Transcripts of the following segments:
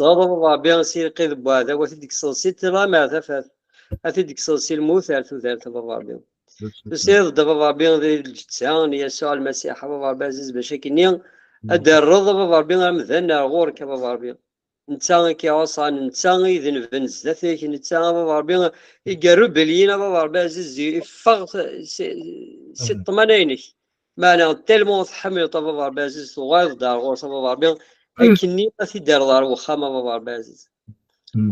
ضرب بين سيرقي ذبواذا وثديك صوصي ترى ما ثفات أثديك صوصي الموثال ثوثال تبغى بين تسير دبغى بين ذي الجتسان يسوع المسيح بغى بازيز بشكل أدرض بغى بين مثلنا غور كبغى بين نتا كيوصل نتا إذن بنزدتك نتا بغى بين يقرب لينا بغى بازيز يفغ ست منينك معنا تلمو حمل طبغى بازيز صغير دار غور بغى بين أكني في دار وخامة بغى بازيز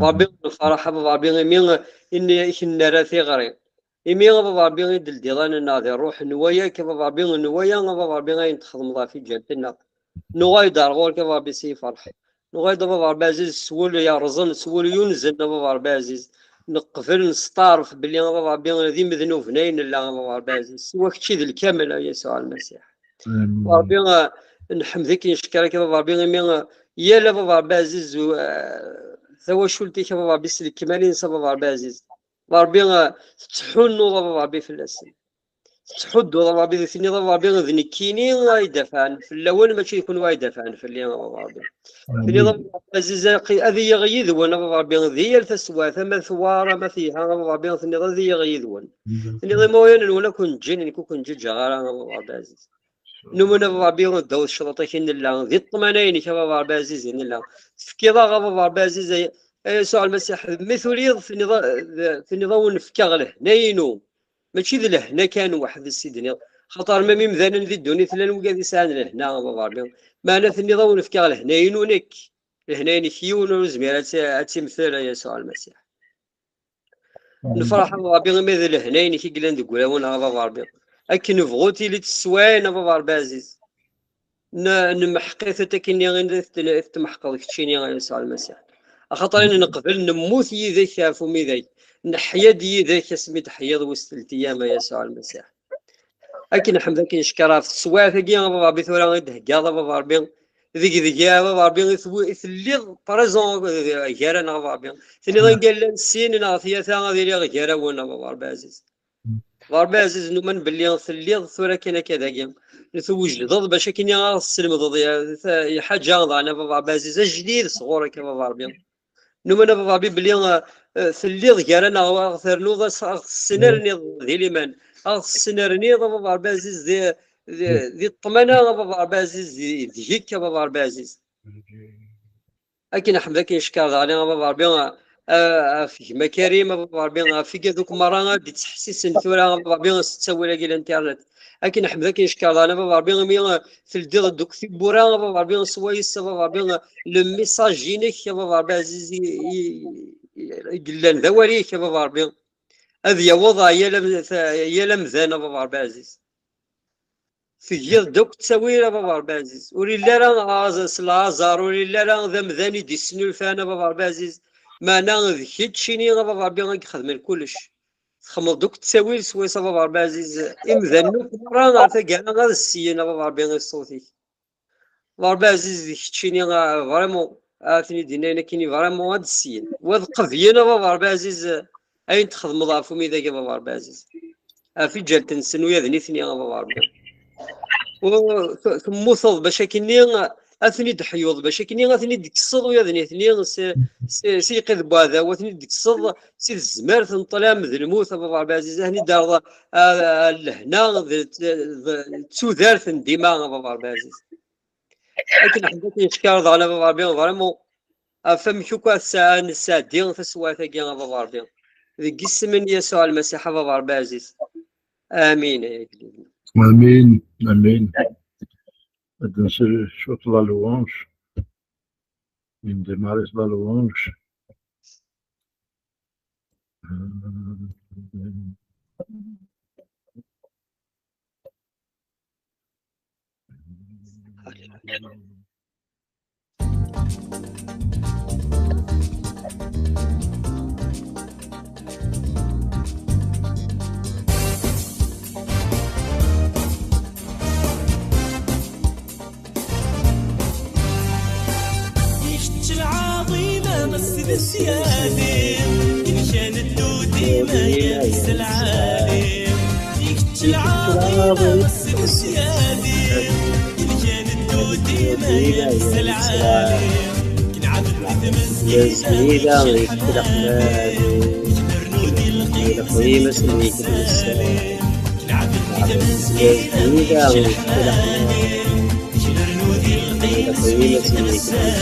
ربي الفرحة ربي مين إني إحنا راثي غري إمي ربي يدل ديران النادي روح نوايا كيف ربي نوايا ربي ينتخدم الله في جلتنا نواي دار غور كيف ربي سي فرح نواي دابا ربي عزيز سول يا رزن سول ينزل دابا ربي عزيز نقفل نستعرف بلي ربي ذي مذنوب نين لا ربي عزيز سوا كشي ذي الكامل يسوع المسيح ربي نحمدك نشكرك ربي مين يا لا ربي عزيز ثوا شولتي كيف ربي سلك كمالين سبب ربي عزيز ربي تحن ربي في الاسم تحد ربي ثني ربي ذني كيني يدافعن في الاول ماشي يكون يدافعن في اللي ربي ثني ربي عزيز هذه يغيظ وانا ربي ذي التسوى ثم ثوار ما فيها ربي ثني ذي يغيظ وانا ثني موين ولا كون جن كون جيجا غير ربي عزيز نمنا ربي ردوا الشرطين الله ذي الطمانين كيف ربي عزيز ان الله في كذا ربي عزيز يسوع المسيح مثلي في نظام نفكر له نينو ماشي ذي هنا كان واحد السيدني خطر ما ميمذان ذي الدنيا ثلان وقاعد يسان له هنا ربي معنا في النظام نفكر له نينو نك هنا نكيون وزمير تمثال يسوع المسيح نفرح ربي ماذا له هنا كي قلنا نقول وانا ربي أكن فغوتي اللي تسوين ربي عزيز نمحقي تكني غير تمحقق كتشيني يسوع المسيح خاطرين نقبل نموت يذاك فمي ذاك نحيا دي ذاك اسمي تحيا وسط الأيام يسوع المسيح أكن حمدك نشكرها في السواع ثقي ربي ثورة غير قاضي ربي ذيك ربي ثلي بريزون غيرنا ربي ثلي قال السين نعطيها ثاني غير غير وانا ربي عزيز ربي عزيز نؤمن باللي ثلي ثورة كنا كذا قيم نثوج ضد باش كني غنسلم ضد حاجة انا ربي عزيز جديد صغور كما ربي نؤمن ربي باللي ثلي غيرنا غير نوض السنرني ذي لمن السنرني ربي عزيز ذي الطمانة ربي عزيز ذي هيك ربي عزيز أكن حمدك نشكر على ربي في مكارم ربي في كذوك مرة دي تحسيس ثورة ربي تسوي لك الانترنت أكن حمدك نشكر على ربي في الدير دوك في بورا ربي سوايس ربي لو ميساجينيك ربي عزيز يقلن ذواليك ربي هذه وضع يا لمذان ربي عزيز في جيل دوك تسوي ربي عزيز ولي لا راه سلازار ولي لا ذا مذاني دي سنول فانا ربي عزيز ما ناخذ شيني ربي غيخدم كلش خمر دوك تسوي سويس ربي عزيز امذنو راه كاع غير السين ربي الصوتي ربي عزيز شيني فريمون عرفتني دينا كايني فريمون هاد السين وهاد القضيه ربي عزيز اين تخدم ضعف ميدا كيف ربي عزيز في جالت نسنو يذني ثني ربي وثم باش كني اثني دحيوض باش كني اثني ديك الصد ويذني ثني سي قذب هذا وثني ديك الصد سي الزمار تنطلع من الموت ربي عزيز هني دار لهنا تسودار ديما ربي عزيز لكن حبيت نشكر على ربي فريمون فهم شكوى الساعه ديال تسوى ثقي ربي ذيك السمن يسوع المسيح ربي عزيز امين يا كلينا امين امين شوط لا لوانج من ديماريس لا لوانج مسجد السيادم كان الدودي ما ينسى العالم ديك العظيمة مسجد السيادم كان الدودي ما ينسى العالم كنعبد الزيدة يكتر أحلامي القيمة سميك الإنسان الزيدة يكتر أحلامي القيمة سميك الإنسان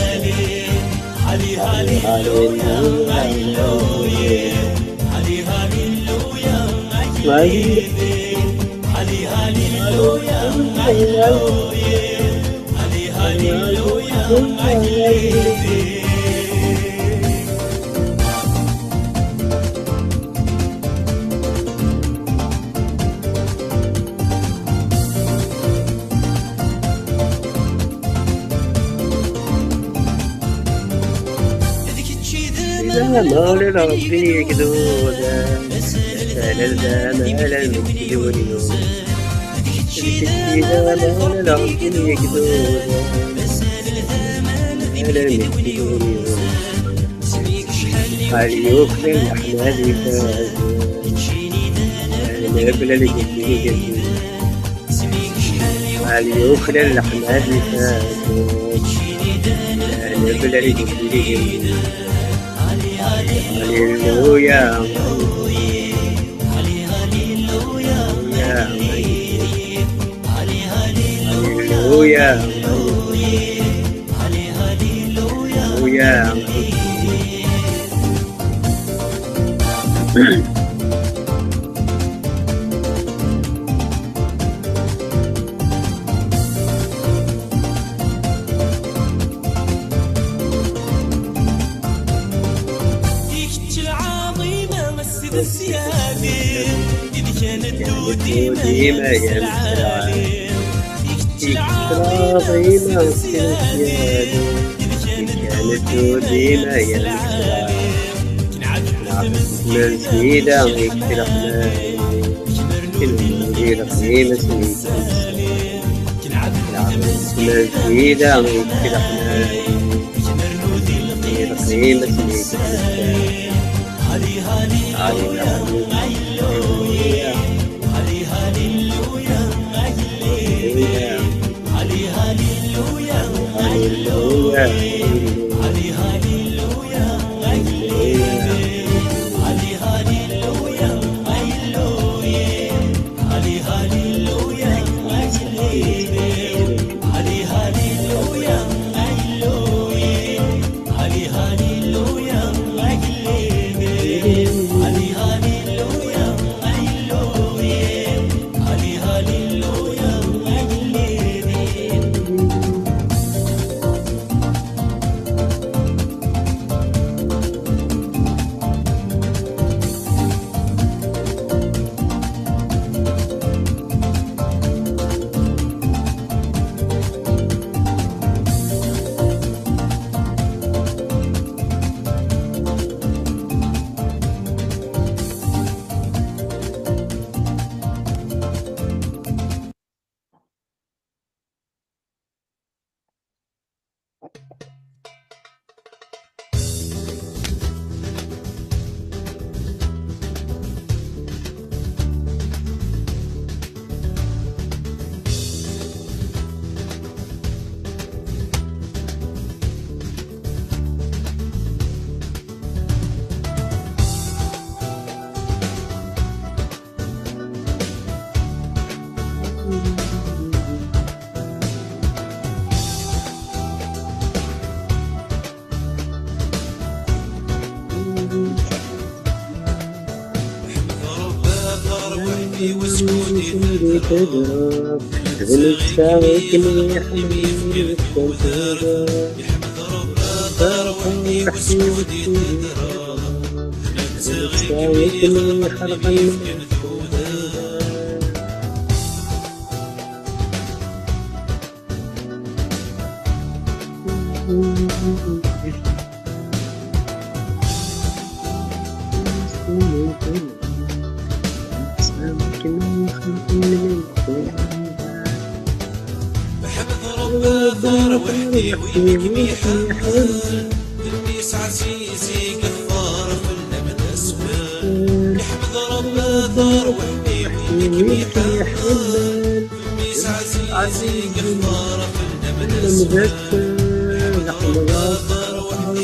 مولى ربي كدودا سال الزمان المكدوني إذا مولى ربي كدودا سال المكدوني هل يخلي الأحلام فاز أنا بلا لجدي جدي هل يخلي الأحلام فاز أنا بلا لجدي جدي هاليلويا هاليلويا هاليلويا ديما يا العالم عظيمة وسيادة كانت ديما يا العالم مزيدة ويكتر أحلامي المدير قيمة سميك مزيدة ويكتر أحلامي المدير قيمة سميك تضرب ونتساوي يحمل التنفيذ فرحي وحدي نتساوي خلقا ويبني حل النيس عزيزي قفار فلنا من اسفل يحمد رب دار ويبني حل النيس عزيزي قفار فلنا من اسفل يحمد رب دار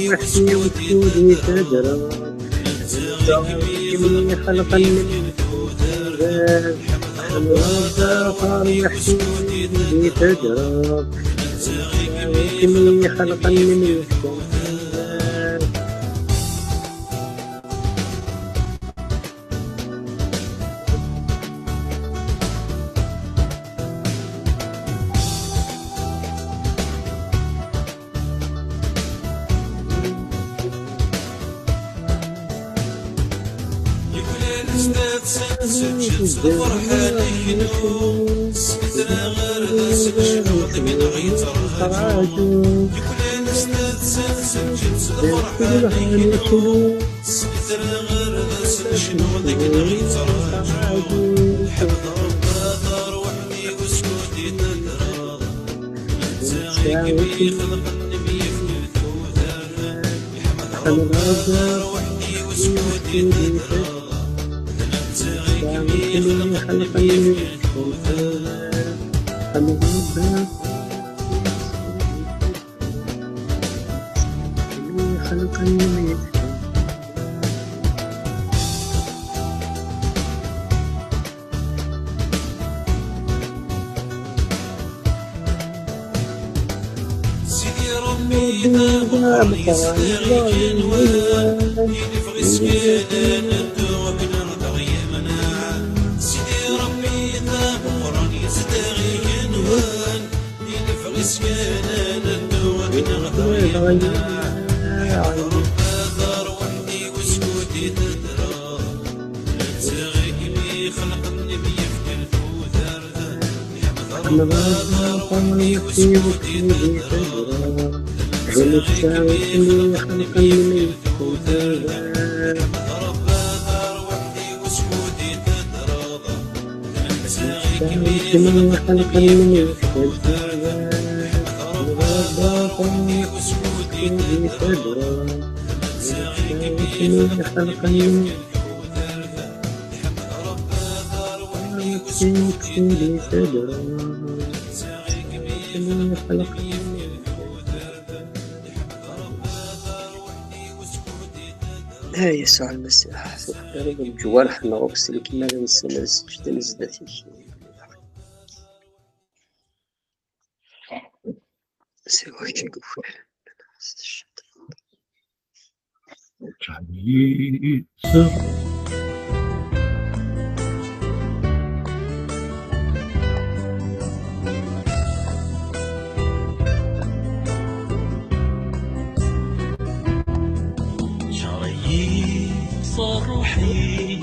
وحدي وسكودي تدرى كمي خلقا من الذات الغفار وحدي وسكودي تدرى كمي خلقا من الذات هاي يسوع المسيح رب الجوال حنا وكسل كما نسمى السجدة نزدتي سوى كيقول صروحي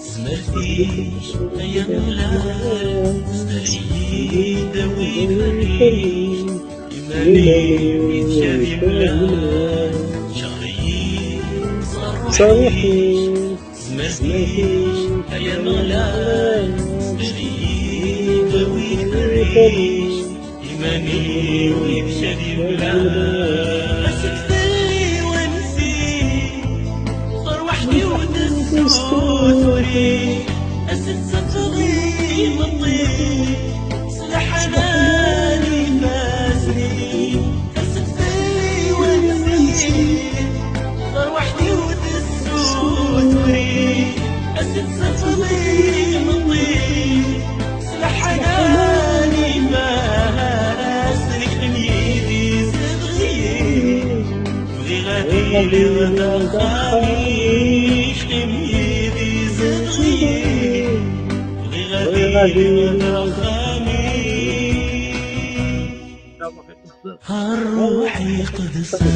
زمرتيش يا مولاي زدري داوي فريش إيماني ويتشافي مولاي شرعي صروحي زمرتيش يا مولاي زدري داوي فريش إيماني ويتشافي مولاي صوتي أسد صدري مطير سلاح حناني فاسني أسد ثلي ونسير صار وحدي وتسود وريد أسد صدري مطير سلاح حناني فاسني خميدي صدغي بغي غادي لغدا خميش خميدي صدغي بغي غادي لغدا خميش هالروحي قدسان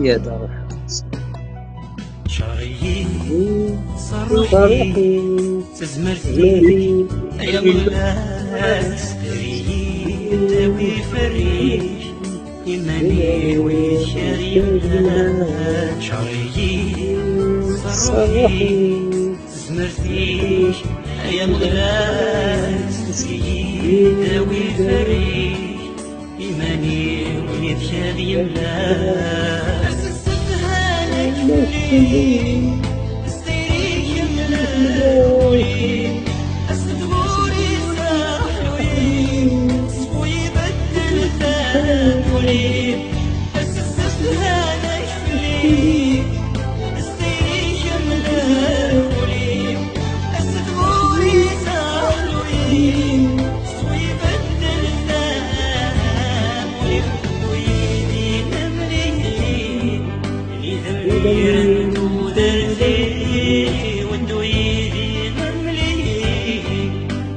يا دار شرعي صروحي تزمرتي يا مولاي سري داوي فريش إيماني وشرينا شرعي صروحي تزمرتي يا مولاي سري داوي فريش إيماني وشرينا السيري كملوين أسدوري ساحلوين صفو يبدل ثانولين أسسسها نكفلين السيري كملوين أسدوري ساحلوين صفو يبدل ثانولين ويدي نملين يدميرن ودرتي وندو يدي نملين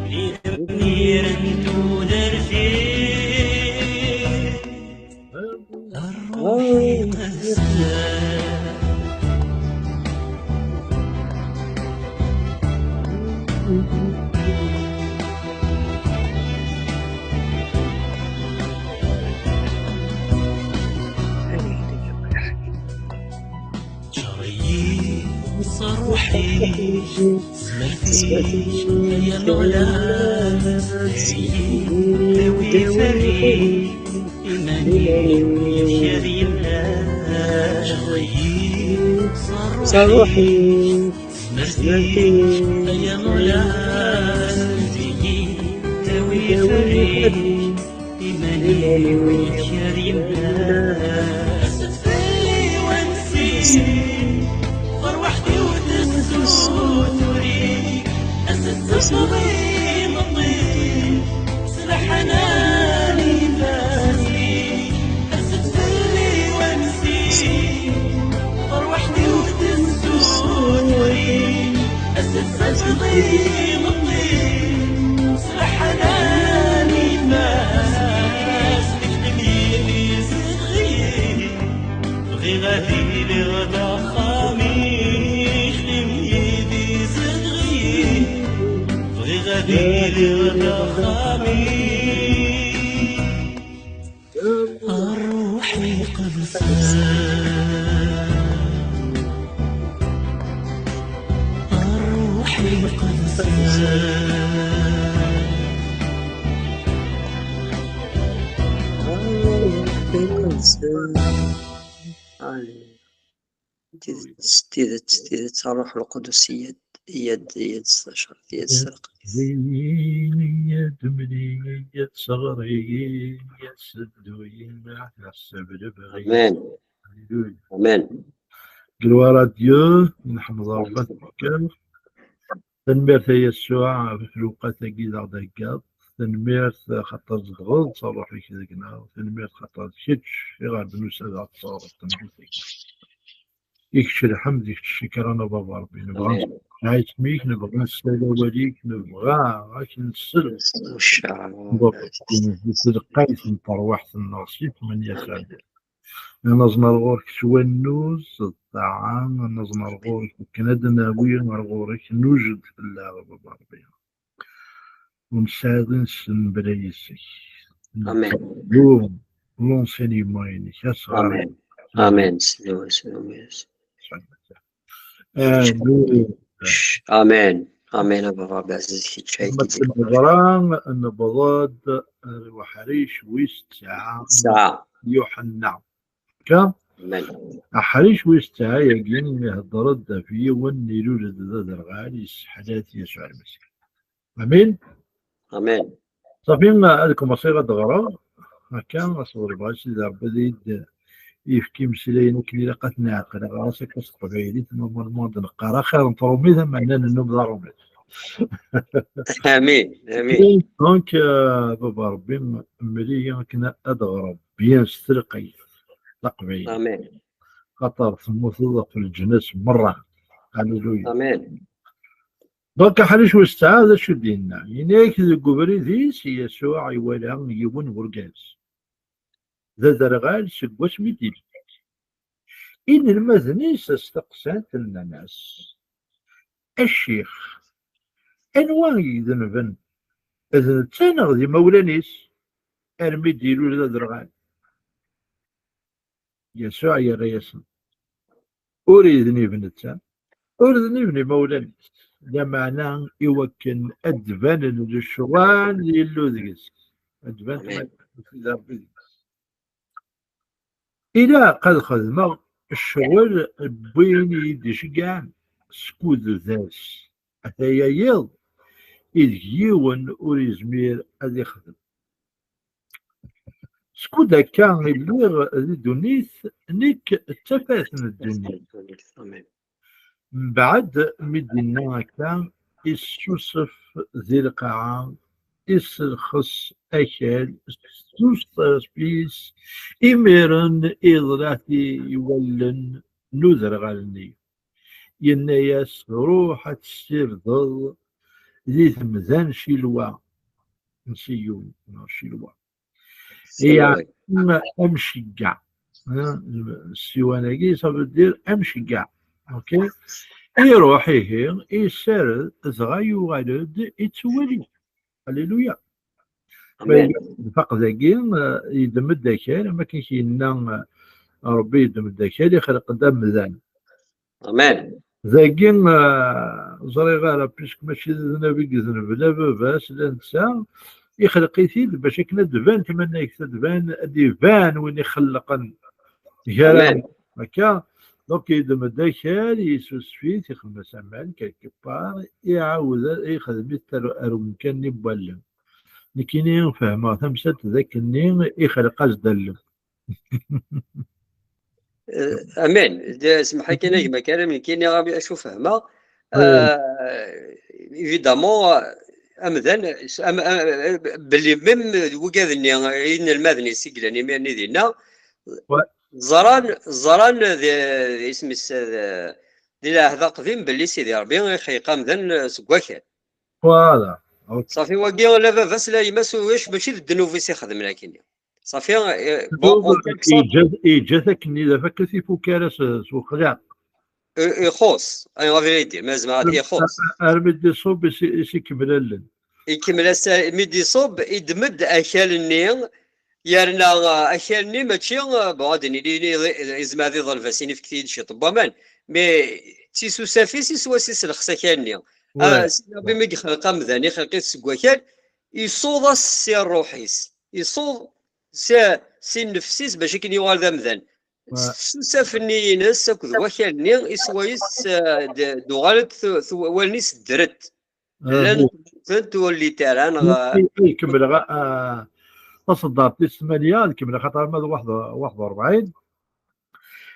يدميرن ودرتي الروح قسام شريي صروحي سمرتيش يا الغلام ذوي فري إيماني ويشري الله شريي صروحي سمرتيش يا الغلام ذوي فري إيماني ويشري الله أستفلي وانسي فروحتي وتسودري أستفضي مطيب سلاح حناني باسي أستفلي وانسي فروحتي وتسودري أستفضي مطيب سلاح حناني باسي تكتميني صغير بغي غادي لغدا خاميش لميدي صغير بغي غادي لغدا خاميش الروحي قبسان الروحي قبسان تستيدت الروح القدس يد استشار يد سرق زيني يا دمني يا صغري يا سدوي ما حسب البغي. آمين آمين. قلوا راديو نحمد ربك تنميرت يسوع في الوقت كي دقات تنميرت خاطر زغل صروح فيك ذقنا تنميرت خاطر شتش غير بنوس هذا الصور التنميرت يكشف الحمد يكشف الشكر انا بابا ربي نبغى نعيش ميك نبغى نسال وليك نبغى عاش نسل قيس نطروح النصيب من يسال نظنا الغورك شوى النوز الطعام نظنا الغورك كندا ناوي الغورك نوجد في الله بابا ربي ونساعد نسن بلايسي آمين يوم لونسينيمون يعني آمين آمين آمين آمين أبو ربي عزيزك شيء الغرام النبضات وحريش ساعة يوحنا كم أحريش ساعة يجين يهضرد فيه والنيلول ذا الغالي حدث يسوع المسيح آمين آمين صافين هذيكم صيغة غرام كان أصور باش إذا بديت يفكي مسلين كلي لقت ناقل راسك كسق بعيدي ثم الموضوع نقرا خير نطروميها معناه النوم ضرومي. امين امين. دونك بابا ربي مليا كنا ادغرب بيان سترقي تقبيل امين خاطر ثمو في الجنس مره هللويا امين. دونك حاليش واستعاذ شو دينا يناك الكوبري ذيس يسوع يولى يبون ورقاس ذا درغال سكوس ميديل إن المذنيس استقسات الناس الشيخ أنواعي ذنبن إذا تسانغ ذي مولانيس أرمي ديلو ذا درغال يسوع يا ريسن أريدني بنتسان أريدني بني مولانيس لا معنى يوكن أدفن للشوان للوذيس أدفن في ذا إذا قد خدمه الشغل بين يديش كاع سكود ذاس أتايا يض إذ يون وريزمير أذ يخدم سكود هكا اللي ذي دونيث نيك تفاثن الدنيا آمين. من بعد مدينة هكا يوسف ذي القاعة يسرخص أكل سوس بيس إميرن إضراتي يولن نذر غالني يناياس روح تسير ضل ذي ثمذان شيلوا نسيو شيلوا يعني امشي كاع السيواناكي صافي دير امشي كاع اوكي يروح هي يسرد زغا يغالد يتولي هللويا فقد ذاكين يدم الدكال ما كاينش لنا ربي يدم الدكال يخلق دم ذان امان ذاكين زري غالا بيسك ماشي ذنبي ذنب لا باباس لا نسى يخلق يثيد باش كنا دفان تمنى يكتدفان ديفان وين يخلقن امان هكا دونك يدم الدكال يسوس فيه يخدم سامان كيكبار يعاود يخدم يتر كان يبالم لكني نفهمها تمسات ذاك النين يخلق دلم امان اسمح لي نجم كلام كاين غادي اشوف فهمه ايفيدامون امذن باللي ميم وكاذني ان المذني سيكلاني ماني دينا زران اسم دي هذا قديم باللي سيدي ربي يخيق امذن سكواكل فوالا صافي واكي لا بس لا يمسو واش ماشي الدنوفيس يخدم لكن صافي إيجازك إذا فكرت في كارث سوق خلاق يخص أي غادي مازال هذه يخص أرمد صوب يكمل يكمل ميدي صوب يدمد أكل النيل يرنا أكل النيل ماشي بعدني لي إزما ذي ظلفاسيني في كثير شي طبعا مي تيسو سافيس يسوى سيس الخساك النيل بما يخلق مذاني خلقيت سكواكل يصوض السي الروحيس يصوض سي نفسيس باش كي يوال ذا مذان سافني ناس اكد واكلني يسويس دوغالت والنيس درت لان تولي تران يكمل تصدر 8 كمل خاطر ماذا 41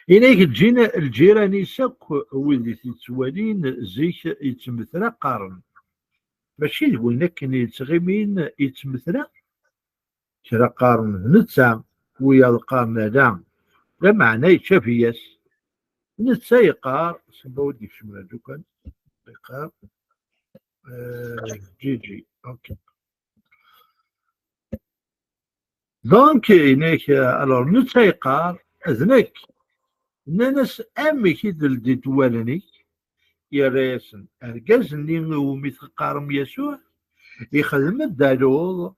إليك تجينا الجيران يسك ولدي تتوالين زيك يتمثل قارن ماشي قلنا كان يتغيمين يتمثل كرا قارن نتسا ويا القارن لا معنى يتشافياس نتسا يقار سبودي في شمال دوكان يقار جي اوكي دونك إنك الور نتسا يقار أذنك ناس أمي كي دلدي توالني يا راسن أرجزني ومثل قارم يسوع يخدم الدالوض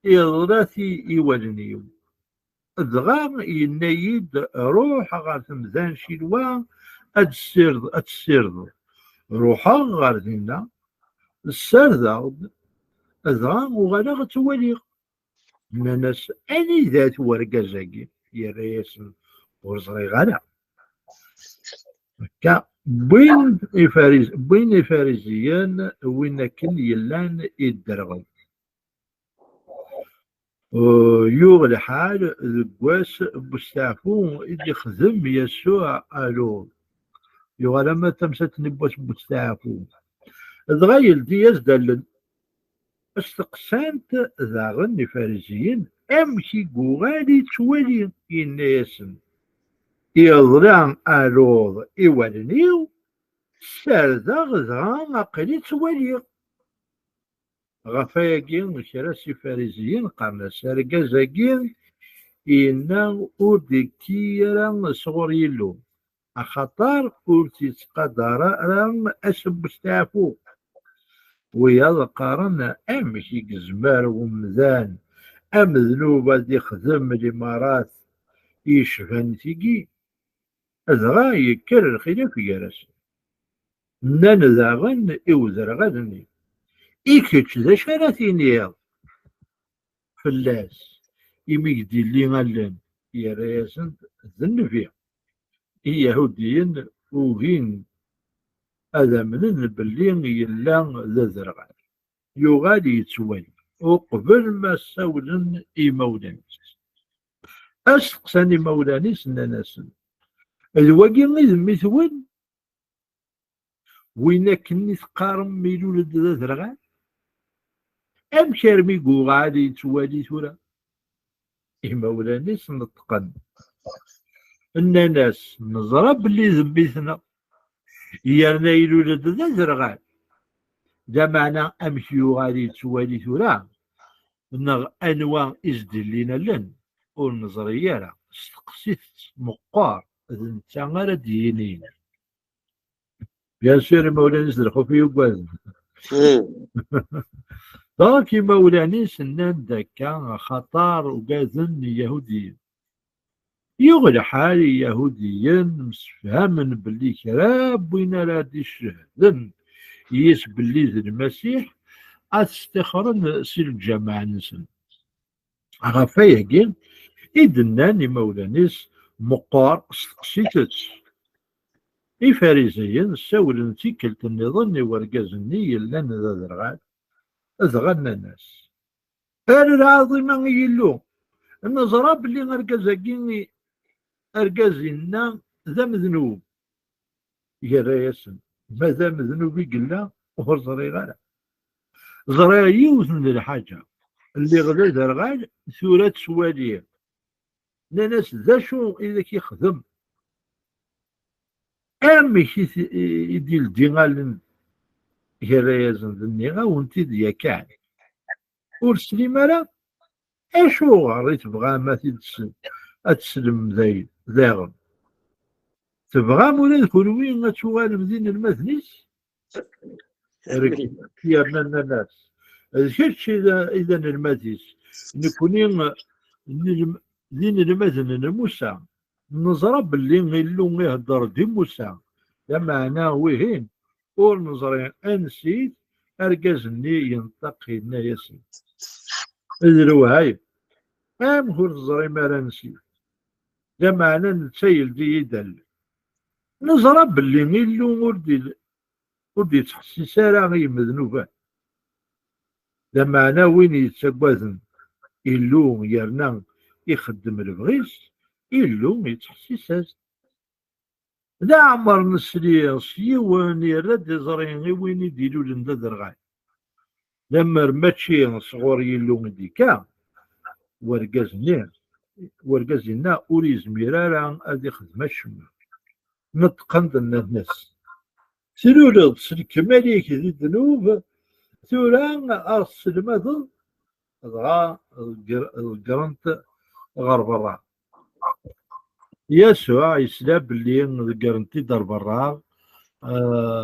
يضراتي يوالني الضغام ينايد روح غار تمذان شيلوا أتسرد روحا غار دينا السرد الضغام وغالا توالي ناس أني ذات ورقازاكي يا راسن ورزغي غالا هكا بين الفارسيين وين كل يلان يدرغل يوغ الحال ذكواس بستعفو إدي خدم يسوع ألو يوغ لما تمست نبوس بستعفو دغايل دي يزدلن استقسانت ذاغن الفارسيين أمشي قوغالي توالي الناسن يضران ألوض إيوالنيو ساردا غزغان أقلي توالي غفاياكين كراسي فارسيين قرنا سارقازاكين إنا أوديكيرا صغور يلو أخطار أورتي تقدر رام أسب استعفو ويا قارنا أمشي زمار ومذان أم ذنوبة دي خدم الإمارات يشفن تيجي أذغا يكرر خلاف يارس نان ذاغن إوزر غدني إيكتش ذا شارتيني فلاس إميك دي اللي غلن يا راسن ذنبيع يهوديين وهين هذا من باللي يلا ذا زرغال يغادي يتسوي وقبل ما سولن إيمولانيس أسقساني مولانيس ناس الواقي غير مثول وين كني تقارن ميلول ذا زرغال أم شارمي قو غادي يتوالي ثورة إيمولانيس نطقن إن ناس نزرب اللي ذبيتنا يرنا يلول ذا زرغال دا معنى أمشي غادي يتوالي ثورة نغ أنواع إزدلينا لن والنظرية راه استقسيت مقار انت غير دينين بيان سور مولانا زرخو في يوكواز داكي مولانا سنان داكا خطر وكازن يهوديين يغلى حالي يهوديين مسفهمن باللي كراب وين رادي الشهدن يس باللي المسيح استخرن سي الجماعة نسن غفايا إدناني مولانيس مقار استقسيتس إفاريزيين ساولن تيكلت النظام ورقازني يلان ذا ذرغال أذغلنا الناس أنا العظيمة يلو النظرة بلي أرقازاكيني أرقازينا ذا مذنوب يرايسن ماذا مذنوبي قلنا وهو زريغالا زريغا يوثن الحاجة اللي غدا ذرغال ثورة سوالية ناس ذا شو إذا كيخدم ماشي يدي الديغال يرايزن ذنيغا وانتي ديا كاع ور سليمانا اشو غاري تبغى ما تسلم ذاغن تبغى مولا كلوين ما توالم ذين المثنيس يا من الناس الشيء اذا المثيس نكونين ذين المثن الموسى نظرة باللي غيلو يهدر دي موسى لمعنى وهين ور نظرين انسيت ارقزني ينطقي ياسين ادرو هاي هو نظري ما نسيت لمعنى نتسيل دي يدل نظرة باللي غيلو وردي تحسيس راه غير مذنوبة لمعنى وين يتسقوزن إلو يرنا يخدم البغيس إلو يتحسيساس دا عمر نسري سيوان يرد زرين غي وين يديرو لنا درغاي لما ماشي صغور يلو ديكا ورقازنا أوريز ميرارا هذه خدمة شمال نطقن الناس سلولد سلكماليك ذي الذنوب ثوران أرسل ماذا غا القرنت غرب الرا يسوع يسلاب اللي القرنتي ضرب الرا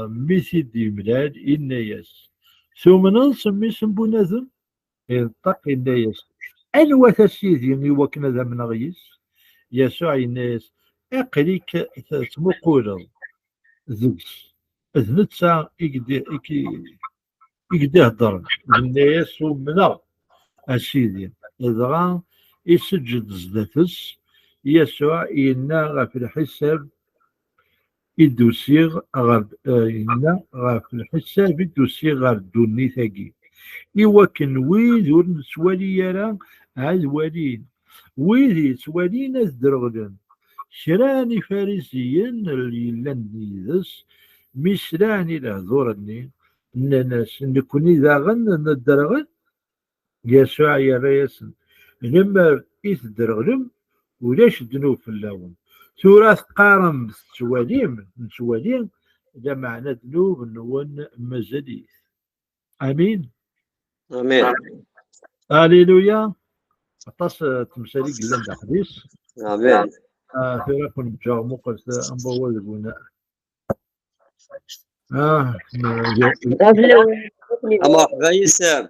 ميسي دي ميلاد إنا ياس ثم نسمي سمبونازم ينطق إنا ياس أنوا تسيدي يوكنا ذا من غيس يسوع الناس أقريك تمقول ذوس أذنتسا يقدي هضر الناس ومنا أسيدي إذا يسجد زداتس يسوع إنا غف الحساب يدوسيغ إنا غف الحساب يدوسيغ غير دوني ثاقي إوكن ويد ور نسوالي يرا عاد والين ويد يتوالين الدرغلن شراني فارسيين اللي لن يدس مشراني لهذورني الناس نكوني ذا غن الدرغل يسوع يا ريسن لما يتدرغلم ولاش دنو في اللون ثلاث قارن نسواليم إذا معنى دنوب نون مزديث آمين امين هاليلويا أطاس تمثالي قلنا الحديث امين في رقم جامو قلت أمبوا ذبونا مرحبا يسام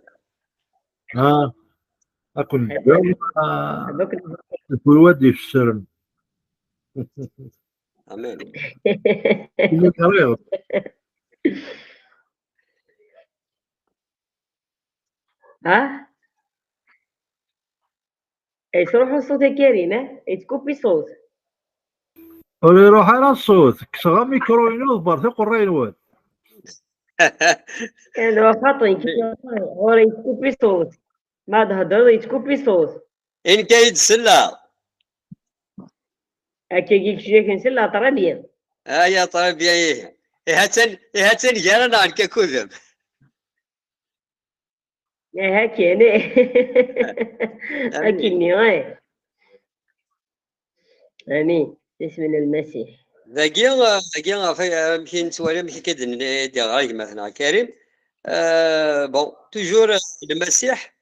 أكون جامو يقول ودي في السرم امين اللي طريق ها يروحوا الصوت كارين تكوبي صوت ولا يروح على الصوت كسغا ميكرو ينوض برثي قرين واد كان هو خاطري ورا يتكوبي صوت ما تهضر يتكوبي صوت إن كاين سلا هكا كيك شويه كنسل طرا بيان يا طيب يا إيه هاتن جانا عن كاكوذم هاكي انا هاكيني غاي امين باسم المسيح ذاكيا في يمكن سوالي يمكن كدن دي غايك مثلا كريم بون توجور المسيح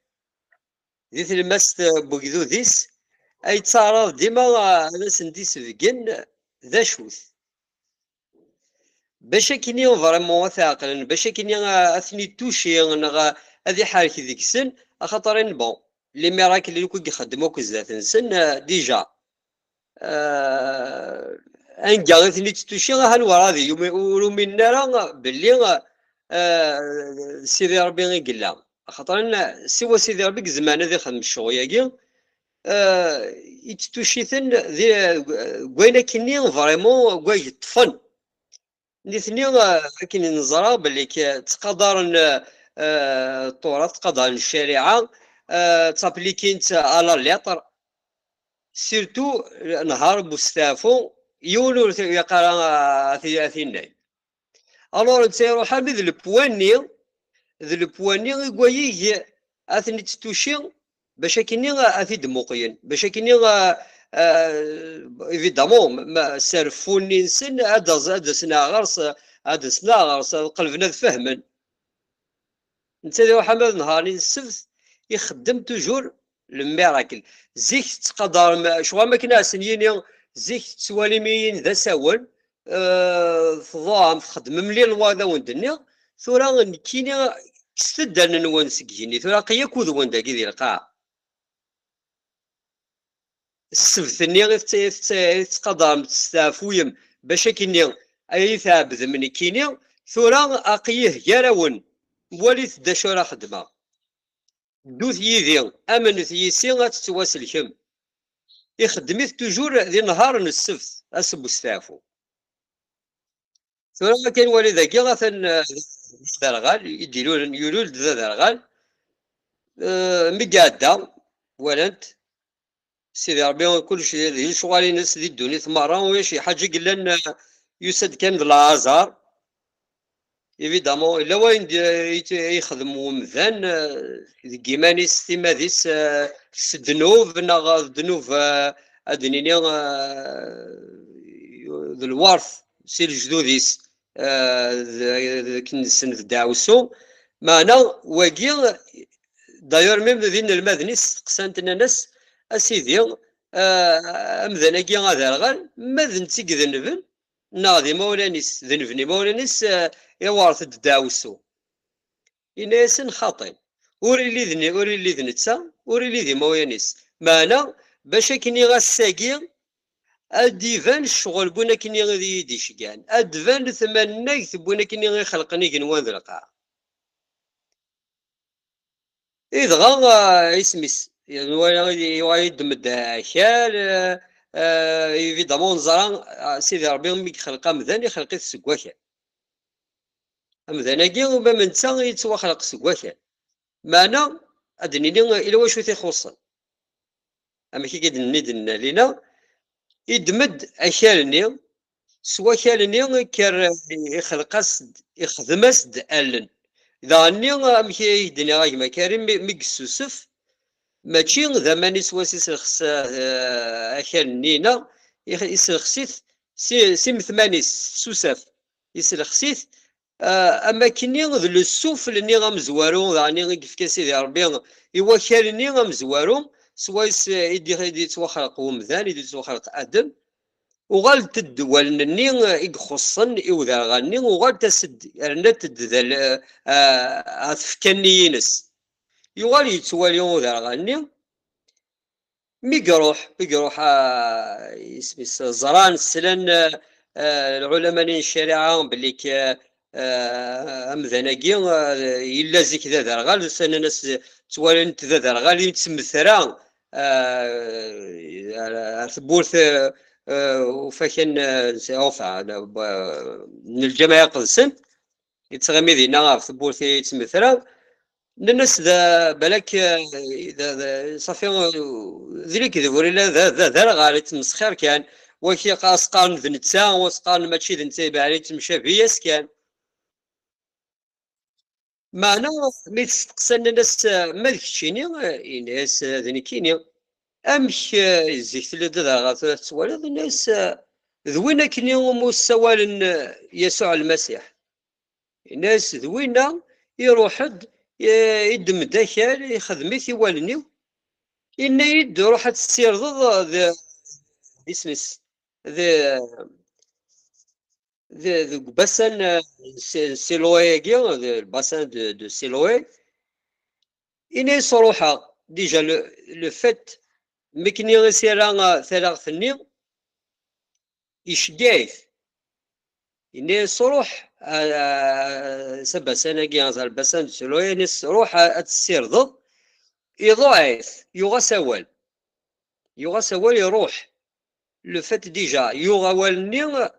ذي المس بوكذو ذيس أي تعرض ديما ناس نديس فيكن ذا شوث باش كيني فريمون ثاقل باش كيني اثني توشي هذه حالك ذيك السن خاطرين بون لي ميراكل اللي كون يخدموا كزات نسن ديجا انجا اثني توشي هالوراضي يقولوا من نرى باللي سيدي ربي غير قال خاطرين سوا سيدي ربي زمان هذا يخدم الشغل ياكي يتوشيثن ذي كوينا كيني فريمون كوي يطفن نيثني كاين نزرا باللي تقدر التراث تقدر الشريعه تابليكينت على ليطر سيرتو نهار بوستافو يولو يقرا ثيناي الوغ انت يروح ذي البواني يقوي اثني تتوشي باش كيني اثي دموقيين باش كيني ايفيدامون سرفوني نسن هذا سنا غرس قلبنا فهما انت محمد نهاري السبت يخدم توجور الميراكل زيك تقدر شو ما كنا سنين زيك تواليمين ذا ساون فضام خدم مليل وهذا وندني ثورا كيني كستدان نوان سكيني ثورا قياكود وندا كي ذي القاع السبثني تقدر تستافويم باش كيني اي ثابت من كيني ثورا اقيه يراون وليت دا شو راه خدمه دوث يدي امنت يسي غتتواصل كم يخدميت توجور ذي نهار السبت اسب استافو ثورا كاين والد كي غاثن درغال يديرون يولول ذا درغال مقاده ولنت سيدي ربي كلشي ذي شغالي ناس ذي الدنيا مرة وشي حاجة قلنا يسد كان الازهر ايفيدامون الا وين يخدموا مذان كيماني ستيما ذيس الدنوب ناغ الدنوب ادنيني ذو الورث سي الجدوديس كنسن داوسو معنا واقي داير ميم ذين المدنيس قسانتنا ناس اسيدي امذناكي غادا الغال ماذن تيك ذنبن ناضي مولانيس ذنبني مولانيس يوارث الداوسو إناسن خاطئ وري لي ذنتسا وري لي ذي مولانيس معنا باش كني غاساكي الديفان الشغل بونا كني غادي يديش كان ادفان ثمانيك بونا كني غي خلقني كنوان ذا القاع إذا غا اسميس يعني وايد مدة شال ايفيدامون زران سيدي ربي مي خلقا مذان يخلق السكواكا مذاناكي وما من تسا يتسوى خلق السكواكا معنا ادنيني الى واش تيخصن اما كي كيدني لينا يدمد اشالني سوا كالني كار يخلقاس يخدماس دالن اذا اني مكي يدني غاك ما كريم ميكسوسف ماشي ذا ماني سواسيس الخس اكلنينا يسلخسيت سي مثمانيس سوساف يسلخسيت اما كني ذو السوف اللي غمزوارو يعني كيف كاسيدي ربي ايوا كالني غمزوارو سوايس يدي توخلق ومذان يدي توخلق ادم وغالت الدول نني يخصن يوذا غني وغالت تسد رنت ذا افكانيينس يغال يتواليون ذا غني يروح اسمي زران السلان العلماء الشريعه باللي امذناكي الا زيك ذا غال سنه ناس توالنت ذا غال يتسمثرا ثبورث وفكان اوفا من الجماعه قدسن يتغمي دينا في بورثي تمثرا الناس ذا بالك صافي ذلك ذوري ذا غالي تمسخر كان وكي قاسقان ذنتا وسقان ماشي ذنتا بعلي تمشى بياس كان معنا مي تستقسن الناس ما ذكشيني الناس ذنكيني امش زيك ذا غا توالد الناس ذوينا كني مستوى يسوع المسيح الناس ذوينا يروح يدم داخل يخدمي والنيو إن يد روح تسير ضد اسمس ذا باسان سيلوي كيا الباسان دو سيلوي إن يصروحا ديجا لو فات مكني غسيرا ثلاث ثني يشجايف إن يصروح سبع سنة كيا الباسان دو سيلوي إن يصروح تسير ضد يضاعف يغسول يروح لو فات ديجا يغولني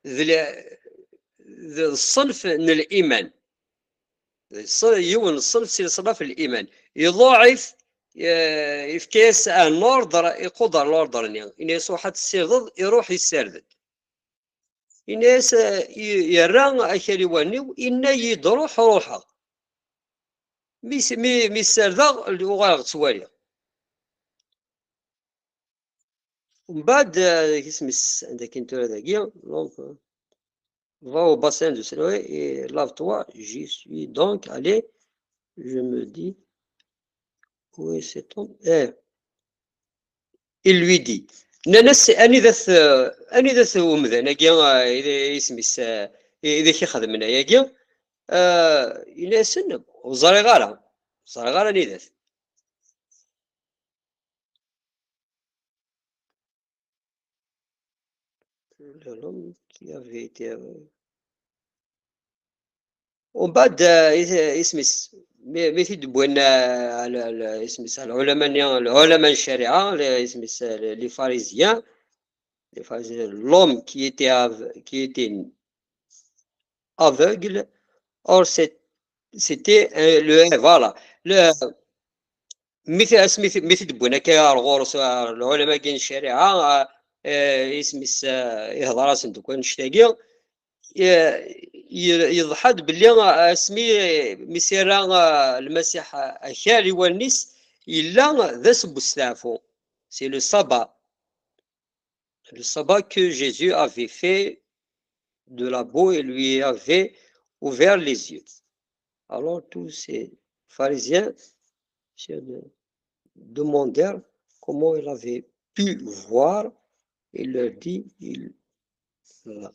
ذي الصنف من الإيمان يون الصنف سلسلة في الإيمان يضاعف يفكيس النوردر يقدر الأوردر إن يسوح تسير ضد يروح يسردد إن يران أكل وانيو إن يدروح روحه مي سردغ اللي وغاغ توالي ومن بعد كيسمس عندك انت هذاكيا دونك va au bassin de Siloé et lave-toi. J'y suis donc allé. Je me dis, où est cet homme? Il lui dit, ناس أني ذات ومذا كيا إذا يسمس إذا كي خدمنا يا كيا إلى سن وزاري غارة نيدات l'homme qui avait été ومن بعد اسمس مثل دبونا على اسمس العلماء الشريعة اسمس les pharisiens l'homme qui était aveugle. Or c'était le voilà le مثل دبونا كيرغورس العلماء كاين الشريعة اسمس يهضر صندوق نشتاقي يضحد باللي اسمي مسيرا المسيح اخالي والنس الا ذا سبستافو سي لو sabbat que Jésus avait fait de la boue et lui avait ouvert les yeux. Alors tous ces pharisiens se demandèrent comment il avait pu voir. Il leur dit, il a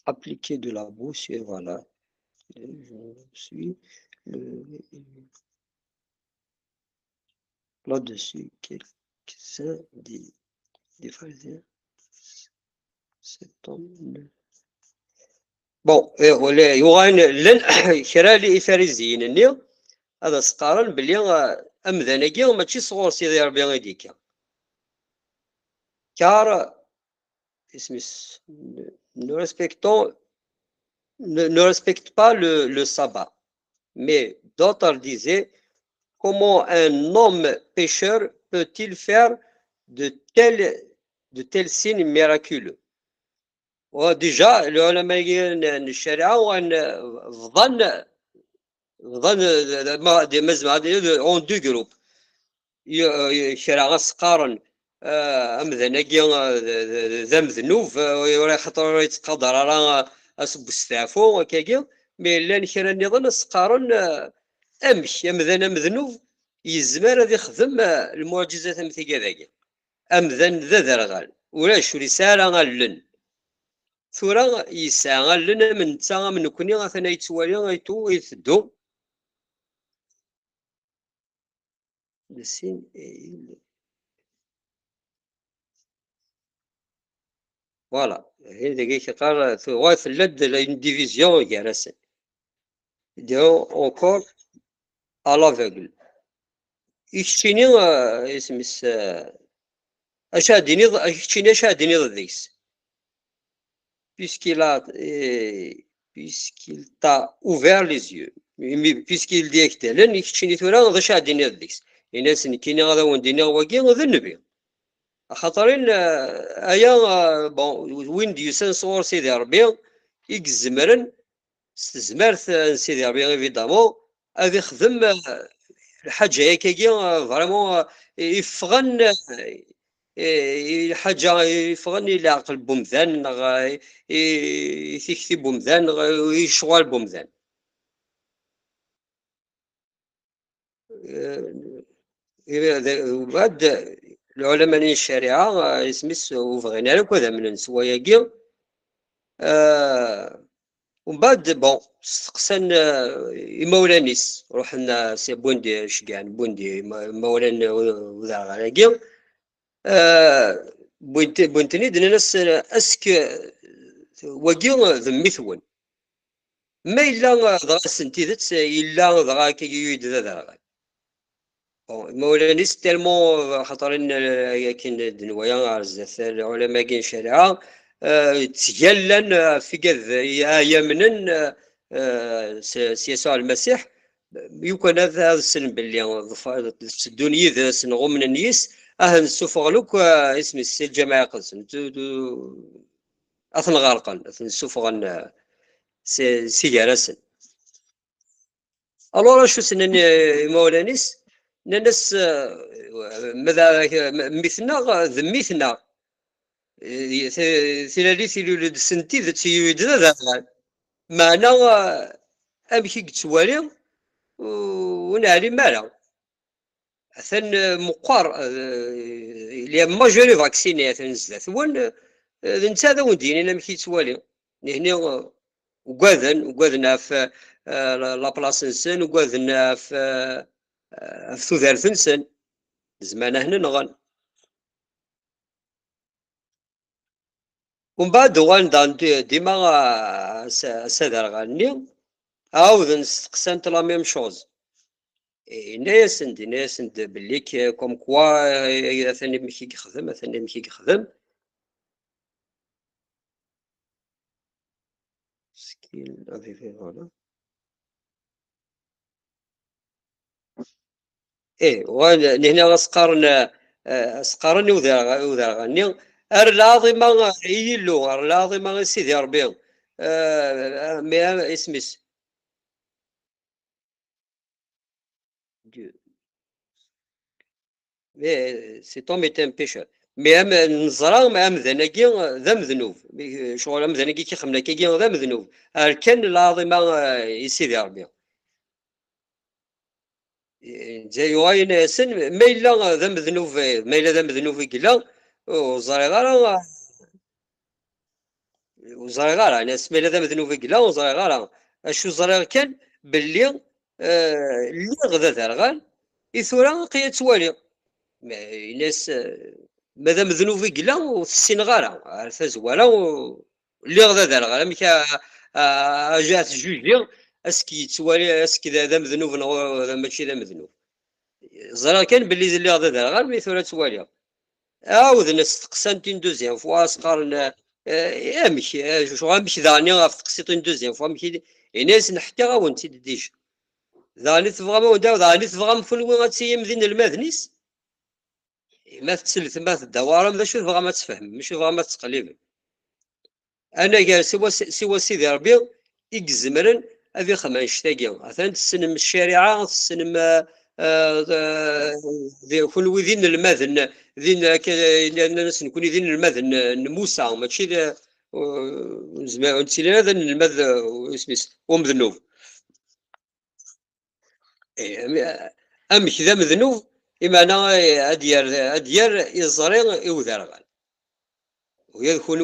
appliqué de la boue sur, voilà, je suis là-dessus, quelques-uns des pharisiens. Cet homme. Bon, يوغان لن كرا لي فارزيين النيو هذا سقارن بلي أمذانكي ماشي صغور سيدي ربي غيديك car ne respecte pas le sabbat. Mais d'autres disaient, comment un homme pécheur peut-il faire de tels signes miraculeux? وديجا العلماء الشريعة وأن ظن مزمع اون دو جروب شرع سقارن أمذنكي ذا مذنوب ولا خطر يتقدر على أسب استعفو وكاكي مي لان كرا نظن سقارن أمش أمذن مذنوب يزمر هذا يخدم المعجزات مثل كذاك أمذن ذا ذرغال ولا شو رسالة غالن ثورا يسعى لنا من تا من كوني غاثنا يتوالي غايتو يثدو السين فوالا هذا كي قال ثواث اللد ديفيزيون جالسين يديرو اونكور à l'aveugle يشتيني اسمس اش ديني كتشيني اش ديني ذيس puisqu'il a puisqu'il t'a ouvert les yeux puisqu'il dit que لان كتشيني ثورا اش ديني ذيس الناس كاينين غادا ونديني واكي غا النبي خاطرين ايا بون وين ديسان صور سيدي ربي يكزمرن استزمرت سيدي ربي ايفيدامون غادي يخدم الحاجه هكاكي فريمون يفغن حاجه يفغن الى عقل بومذان يثيكتي بومذان يشغل بومذان بعد العلماء الشريعه يسمس وفغينا لك هذا من نسواياكي ومن بعد بون استقسان مولانيس روحنا سي بوندي شكان بوندي مولان وذا غالاكي بوينتني دنا ناس اسك واكي ذميثون ما الا ضغا سنتيدت الا ضغا كي يدد ذا مولانيس تالمون خاطرين كاين دنوايا بزاف العلماء كاين شريعه تجلن في كذ يمنن سيسوع المسيح يمكن هذا السن باللي الدنيا ذا سنغو من النيس نسوفغ لك اسم الجماعه قسم اثن غارقا اثن سوفغن سيجارسن الو شو سنن مولانيس ناس ماذا مثلنا ذميتنا ثلاثي لولد سنتي ذات يود ذا معنا امشي كتوالي ونعلي مالا ثن مقار اللي ماجوري فاكسيني ثنزلات وين نتا ذا ونديني نمشي توالي هنا وقاذنا في لابلاص نسن وقاذنا في ثوثالث نسن زمان هنا نغن ومن بعد غان ديما سادر غاني عاود نستقسمت لا ميم شوز ناس باللي كوم كوا ثاني مشي يخدم ثاني مشي يخدم سكيل افيفي فوالا هنا غسقارن سقارني وذا غني العظيمة يلو العظيمة سيدي ربي ما اسمس سي تومي تان بيشر مي ام نزرا ما ام ذناكي ذا مذنوب شغل ام ذناكي كيخمنا كي ذا مذنوب كان العظيمة سيدي ربي زي واين سن ما الا ذا مذنوب ما الا ذا مذنوب كلا وزاري غارة ناس ما الا ذا مذنوب كلا وزاري غارة اشو زاري كان باللي اللي غدا ثرغان يثورا قيا توالي ناس ماذا مذنوب كلا وفي غارة عرفت زوالا اللي غدا ثرغان مكا جات جوجي اسكي توالي اسكي ذا مذنوب هذا ماشي ذا مذنوب زرا كان باللي اللي غدا ثرغان يثورا توالي عاود نستقسمتين دوزيام فوا سقارن مشي شو غنمشي ذاني غاف تقسيطين دوزيام فوا مشي ناس نحكي غاونتي ديجا ذاني تبغى ما وداو ذاني تبغى مفل وين غتسيم ذين المذنيس ما تسلث ما الدوارم ذا شو تبغى ما تفهم مش تبغى ما تقلب انا قال سوا سيدي ربي يكزمرن هذي خمس شتاقي مثلا تسنم الشريعه تسنم كل وذين المذن ذين الناس نكون ذين المذن موسى ماشي زعما نسينا هذا المذ اسميس ومذنوب امش ذا مذنوب إمانا أديار يزري يوذرغان ويكون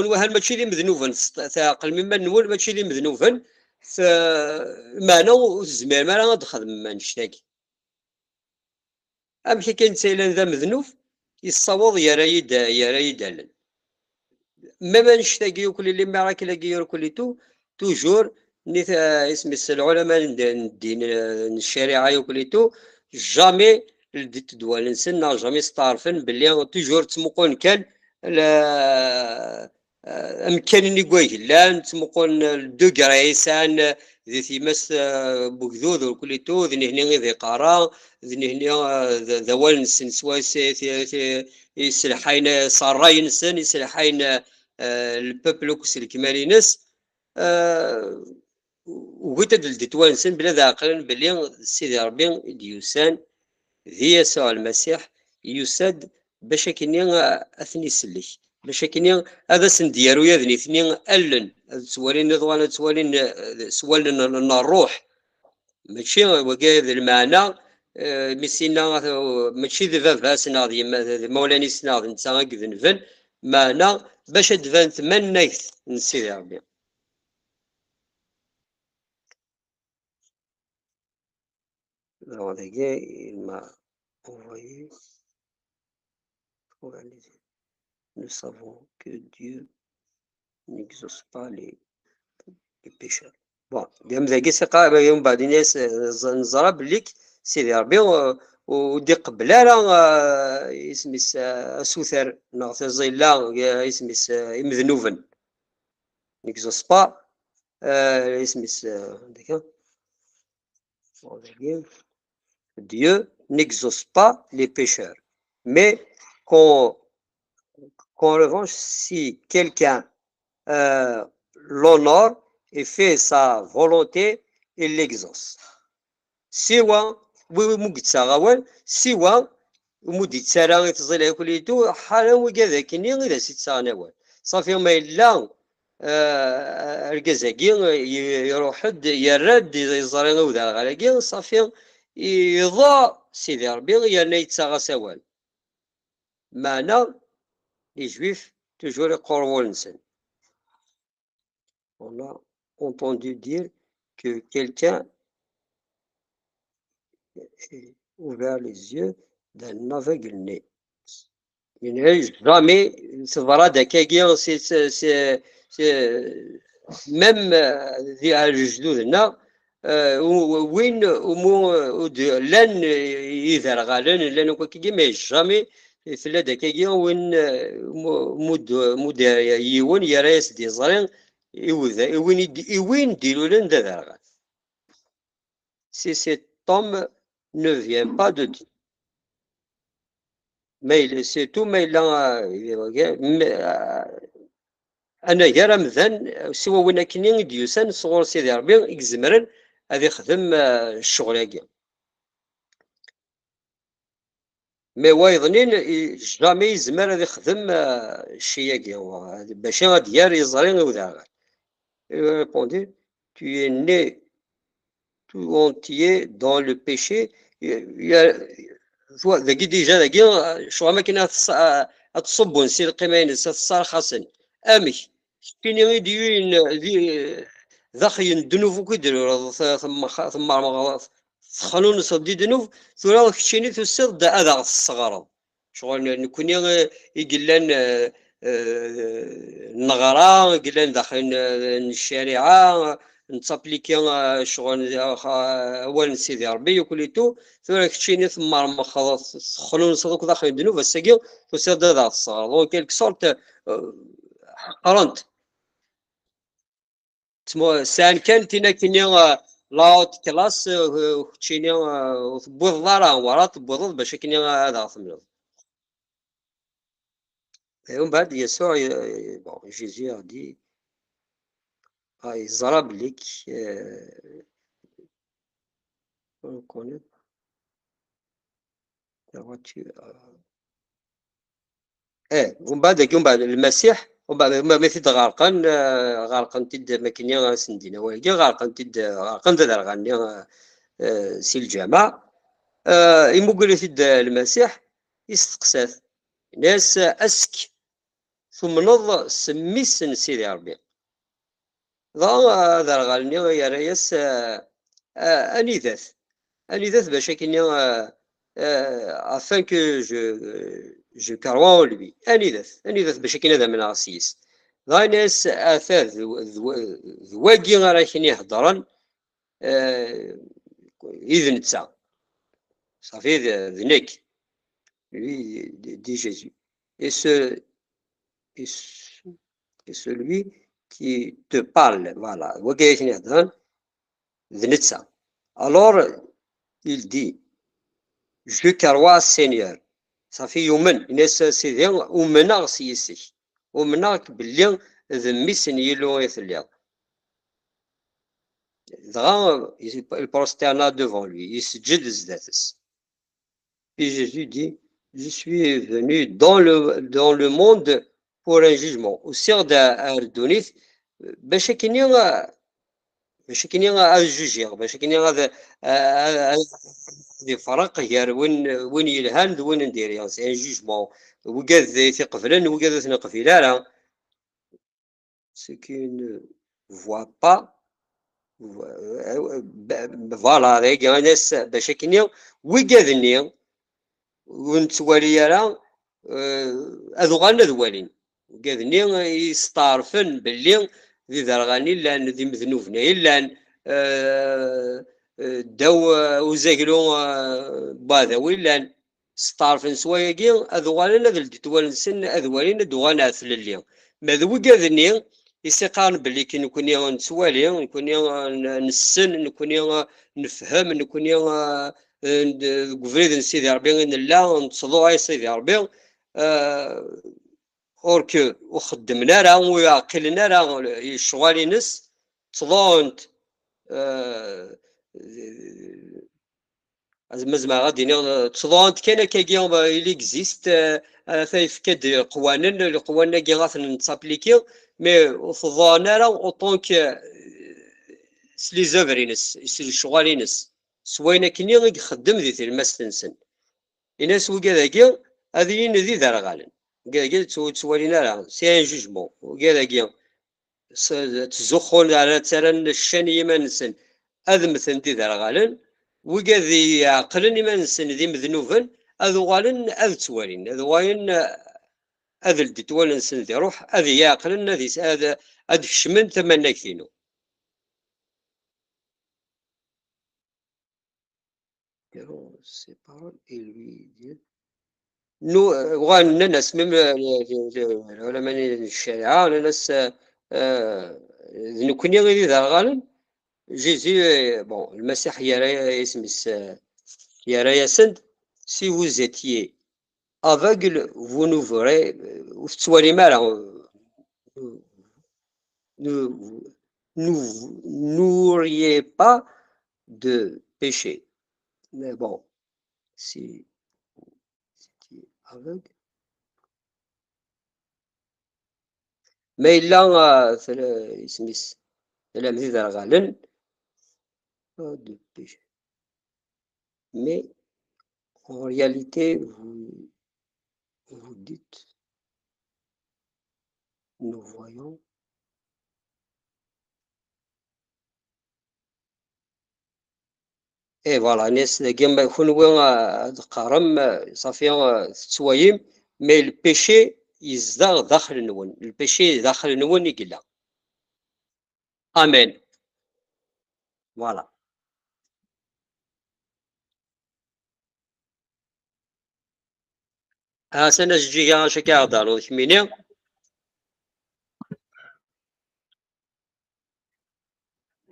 وهل ماشي لي مذنوبا ثاقل مما نقول ماشي لي مذنوبا فمانا الزمان ما ندخل ما نشتاكي امشي كاين سيلان ذا مذنوب يصوض يا رايد ما نشتاقي وكل اللي ما راك لاقي كل توجور نيت اسم العلماء الدين الشريعه وكل جامي لديت دوال نسن جامي ستعرفن بلي توجور تمقون كان امكانني كويه لا نتمقون دو كرايسان ذي ثيماس بوكذوذ وكليتو ذي هني ذي قارا ذي هني ذوال نسن سوا يسلحين صراي نسن يسلحين البوبل وكس الكمالينس وقلت دلدت وانسن بلا ذا عقلن بلي سيدي ربي ديوسان ذي يسوع المسيح يساد باش كني اثني سلك باش كني هذا سنديارو يذني اثنين الن سوالين نضوان سوالين الروح ماشي وكاين المعنى مسينا ماشي ذا فاسنا ذي مولاني سنا نتا كذنفن معنى باش تفان ثمان نيث نسيدي ربي. Alors, les gars, il m'a envoyé. Nous savons que Dieu n'exauce pas les pécheurs. Bon, bien ذاك سقا يوم بعد الناس نزرب لك سيدي ربي ودي قبل راه يسميس سوثر ناغ زيلا يسميس مذنوبا n'exauce pas يسميس ديك Dieu n'exauce pas les pécheurs. Mais qu'en revanche, si quelqu'un l'honore et fait sa volonté, il l'exauce. Siwa, oui, Mugitsarawal, Siwa, Muditsara, Tzalakulito, Halam, Wigazakini, the Sitsanawal. Ça fait là. الجزاجين يروح يرد يزرين وذا غلاجين صافي يضاء سيدي ربي يعني يتساغى سوال معنى les juifs toujours يقربوا الإنسان. On a entendu dire que quelqu'un a ouvert les yeux d'un aveugle-né. Il n'est jamais c'est vrai d'akagir c'est même ذي الجدودنا وين لن يذرغالن لن كي ما جامي في هذاك وين مود يون يراس دي زرين وين يديروا لنا ذرغال si cet homme ne vient pas de Dieu mais c'est tout mais là أنا غير مثلا سوا وين كني ديوسان صغور سيدي ربي يكزمرن هذا يخدم الشغل هاكي مي وايضنين جامي يزمر هذا يخدم الشيء هاكي باش غادي يزرين وذا répondit tu es né tout entier dans le péché ذاكي ديجا ذاكي شو ما كاين تصب نسير القيمين صار خاصن امي كاين يديوين ذاخين دنوف كيديروا ثم خلون صدي دنوف ثورا كشيني تسر دا هذا الصغار شغل نكون يقلن النغرة يقلن داخل الشارع نتابليكي شغل اول سيدي ربي وكليتو ثورا كشيني ثم خلون صدوك داخل دنوف الساقي تسر دا هذا الصغار دونك كيلك سورت قرنت سان كان تينا كيني لاوت كلاس تشيني بوض دارا ورات بوض باش كيني هذا ثمن ومن بعد يسوع بون جيزي دي يزرب لك كونيت ومن بعد المسيح ومن بعد ما مثل غارقن تد ماكينيا سندينا ولكن غارقن تد غارقن دار غني سي الجامع يمقل تد المسيح يستقسات ناس اسك ثم نض سميس سيدي ربي دار غالني يا ريس انيذاث باش كيني afin que je crois en lui انيذاث باش كاين هذا من عصيس غانيس اثاث ذواقي راه كاين يهضرن اذن تسع صافي ذنك lui dit Jésus. Et celui qui te parle, voilà. Alors, il dit, je crois Seigneur. صافي يؤمن الناس سيدي ومنا سيسي ومنا باللي ذمي سنيلو يثليا دغا البروستيرنا devant lui يسجد زداتس. Puis Jésus dit, je suis venu dans le monde pour un jugement. وسير دا اردونيت باش كيني الجوجيغ باش كيني هذا فرق غير وين يلهان وين ندير يعني سي ان جوجمون وكاد تيقفلن وكاد تنقفل لا سي كي ne voit pas فوالا هذاك الناس باش كيني وكادني ونتوالي راه اذغالنا ذوالين وكادني يستعرفن باللي ذي ذرغاني لان ذي مذنوبنا لان داو وزاكلو باذا ويلان ستعرفن سواياكي اذوالنا ذل تتوالنسن اذوالين دوغانا ثللي ماذا وكادني يسيقان باللي كي نكوني نتوالي نكوني نسن نكوني نفهم نكوني قفريد سيدي ربي لا نتصدو اي سيدي ربي اوركو وخدمنا راه ويعقلنا راه الشغالينس تصدونت زعما غادي تصدونت كاين كاكي اللي اكزيست فايفكاد قوانين القوانين كي غاثن نتابليكي مي وفضانا راه اوطونك سلي زوفرينس سلي الشغالينس سوينا كني يخدم ذي الماس تنسن الناس وكذاكي هذه ذي ذرغالن كذا توالينا راه سي ان جوجمون وكذاكي تزخون على ترن الشان يمانسن هذا مثلا ذي ذرغالن وكذي عقلن يمانسن ذي مذنوبن هذو غالن هذ توالين هذو واين هذا اللي توالنسن ذي روح هذه يعقلن هذا كشمن ثمن كثينو. Ses paroles et lui dit nous الناس ميم العلماء الشريعة الناس نكوني غير ذا غالن جيزي بون المسيح يرى اسمس يرى يسند si vous étiez aveugle vous n'ouvrez وتسوالي مالا n'auriez pas de péché. Mais bon, si c'était aveugle. Mais il a de péché. Mais en réalité, vous dites, nous voyons. اي فوالا الناس كيما يكون قارم صافي تسوايم مي البيشي يزدغ داخل النون البيشي داخل النون يقلا امين فوالا سنة جيجا شكا دارو ثمينيا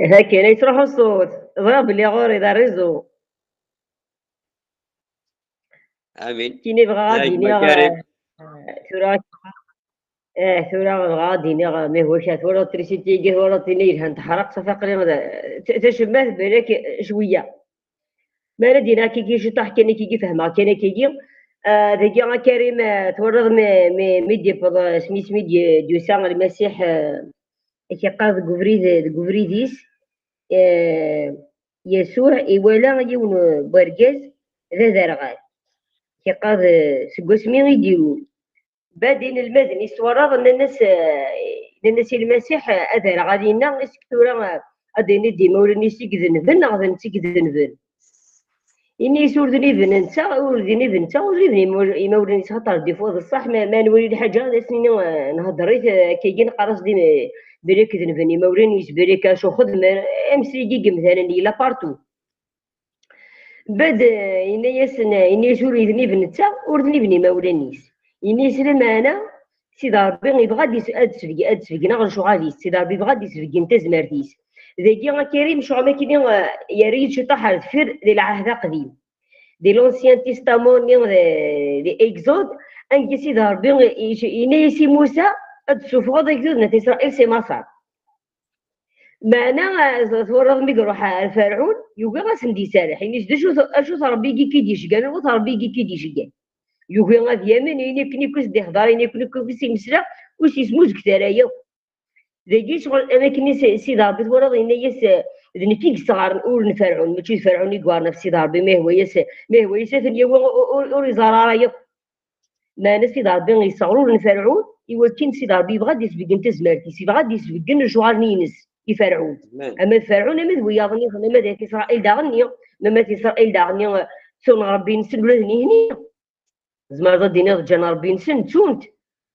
هكا يتروح الصوت ضرب اللي غوري دار ريزو امين كيني بغا غادي ثورا ثورا غادي ما هو شات ولا تريسيتي ولا تنير تحرق صافي قريبا تشمات بالك شويه ما ندينا كي شي طاح كان كي فهمها كان كي ذاك كريم تورط ميدي سميت ديو سان المسيح كيقاد كوفريديس يسوع يولا يون باركاز ذا زرغال كيقاد سكوسمي يديرو بعدين المدن يستورض ان الناس المسيح اذا غادينا اسكتورا غادي ندي مورني سيكذنفن غادي نسيكذنفن اني سوردني بننسى وردني بنتا وردني مورني خاطر دي فوز الصح ما نوري الحاجه لسني نهضريت كي نقرص دي بريك ذنفني مورني بريك شو خدمه امسي مثلا لا بارتو بعد إني يسول يذني بنتا وردني بني مولانيس إني يسلم أنا سيدي ربي يبغى أدسفقنا غير شغاليس سيدي ربي يبغى يسفق أنت زمرتيس ذاكي كريم شو عما كيدي يا ريت شي طاح الفر ديال العهد القديم دي لونسيان تيستامون دي إكزود أنك سيدي ربي إني يسي موسى أدسوفغ إكزود نتا إسرائيل سي مصر معنا تورط مي يروح الفرعون يوغي غاسندي سالح يعني شو ربي كي ديش قال و ربي كي ديش قال يوغي غادي يمن يني كوس دي هضار يني كوس يمسلا واش يسموز كثارايا ذاكي شغل انا كني سيدي ربي تورط يس ذني فيك صغار نقول نفرعون ماشي فرعون يقوارنا في سيدي ربي ما هو يس ثانيه وري زرارايا ما ناس سيدي ربي يصغروا لنفرعون يوكين سيدي ربي يبغى يسبق انت زمارتي يبغى يسبق الجوار نينس يفرعون اما فرعون اما وياضني اما ذاك اسرائيل داغني لما اسرائيل داغني سون ربي نسن ولادني هني زعما ضدينا جانا ربي نسن تونت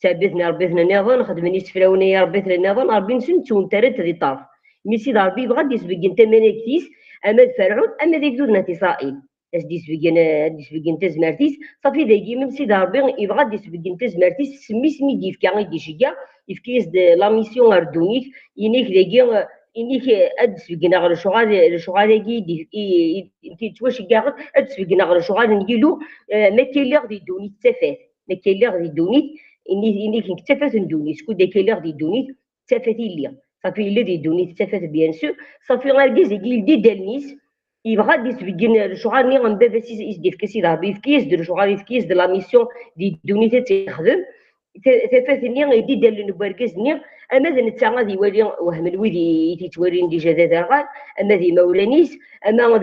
ثابتنا ربيتنا نظام خدمني سفراوني يا ربيتنا نظام ربي نسن تونت ترى هذه طرف مي سيدي ربي بغا يسبق انت مانيكتيس اما فرعون اما ذيك دودنا اسرائيل اش ديسبق انت زمارتيس صافي ذاكي من سيدي ربي يبغى يسبق انت زمارتيس سمي ديفكا غيدي شيكا يفكيس لا ميسيون اردونيك ينيك ذاكي إنك أدسبقنا غير الشغال كي تواش كاع أدسبقنا غير الشغال نقولو ما كاين اللي غادي يدوني تفات ما كاين اللي غادي يدوني إنك تفات ندوني شكون دا كاين اللي غادي يدوني تفات ليا صافي اللي غادي يدوني تفات بيان سور صافي غير كيزي دي دالنيس يبغى يسبقنا الشغال ني غنبدا باش يسدي في كاسي ربي يفكيس ديال الشغال يفكيس ديال لا ميسيون دي دوني تخدم تفاتني غيدي دار البركاز اما ذا نتا غادي يولي وهم الويدي تيتورين ديجا دارغال اما ذي مولانيس اما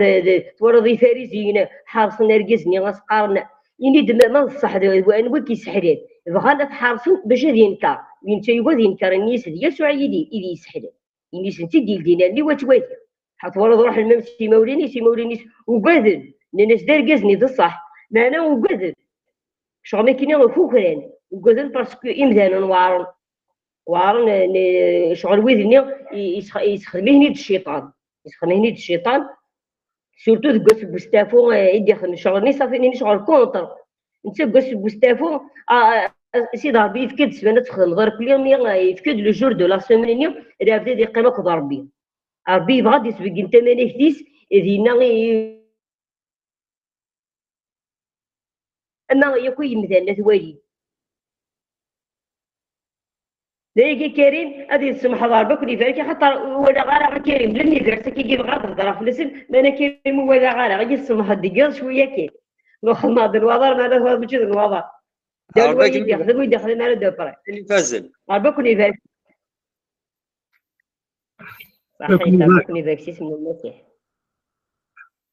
تورضي فارسين حارس نركزني غاسقارن يني دما ما الصح وان كيسحرين بغا تحارسون باش غادي ينكر انت يبغى ينكر الناس ديال يسوع يدي يسحرين يني سنتي ديال دينا اللي واتواتي حتورض روح الممسي مولانيس وقاذل الناس داركزني ذا الصح معنا وقاذل شغل ما كاين خوخران وقاذل باسكو امدانا وارن شغل ويدني يسخدمني الشيطان سورتو تقص بوستافو يدي خدم شغل صافي شغل كونتر انت تقص بوستافو سيدي ربي يفكد سمانه تخدم ضرب اليوم يفكد لو جور دو لا سيمين راه بدا يقيمك ضربي ربي يبغى يسبق انت مانيكتيس دينا اما يكون يمدانا توالي ذاك كريم غادي يسمح ضربك ولي فارك حتى ولا غير كريم لن يدرس كي يجيب غير تهضر في الاسم ما انا كريم ولا غير غادي يسمح الدقيق شويه كي ناخذ ناض الوضع ما هذا ماشي الوضع دابا يدخل على دابا اللي فازل ضربك ولي فارك صحيح ضربك ولي فارك اسم المسيح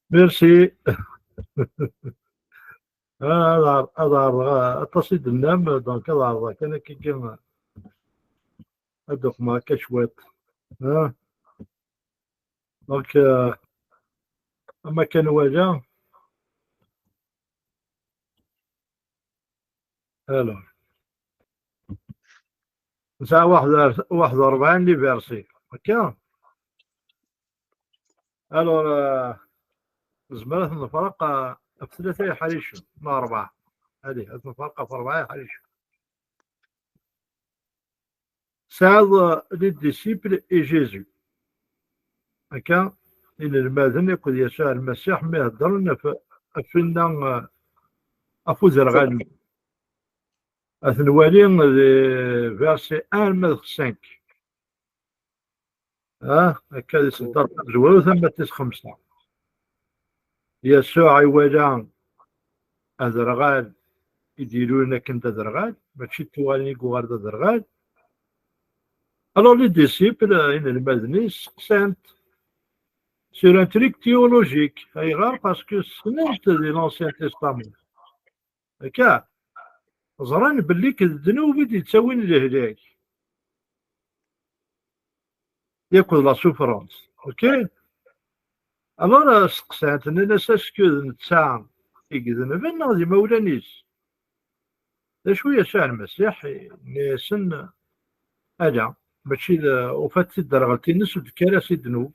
ميرسي هذا تصيد النام دونك هذا كان كيما هذوك ما كشويط دونك اما كان واجا الو ساعة 41 لي فيرسي هكا الو زمرت نفرق في 3 حريش من 4 هذه نفرق في 4 حريش ساعد لي ديسيبل اي جيزو هكا إلى الماذن يقول يسوع المسيح ما يهضر لنا فينا أفوز الغالي أثنوالين فيرسي 1 مال 5 هكا يصدر الجوال ثم 5 يسوع يولى أذرغال يديروا لنا كنت أذرغال ماشي توالي يقول أذرغال Alors les disciples, ils sont sur un truc théologique, parce que c'est de l'Ancien Testament. Car, ظران باللي كالذنوب يتساوين الهلاك. ياكل لا سوفرونس، اوكي؟ Alors سقسات اننا ساسكو نتساع يذنبن غادي مولانيس. شويه ساعة المسيح ناسن هذا ماشي وفات الدرغلتي نس وذكر سي الذنوب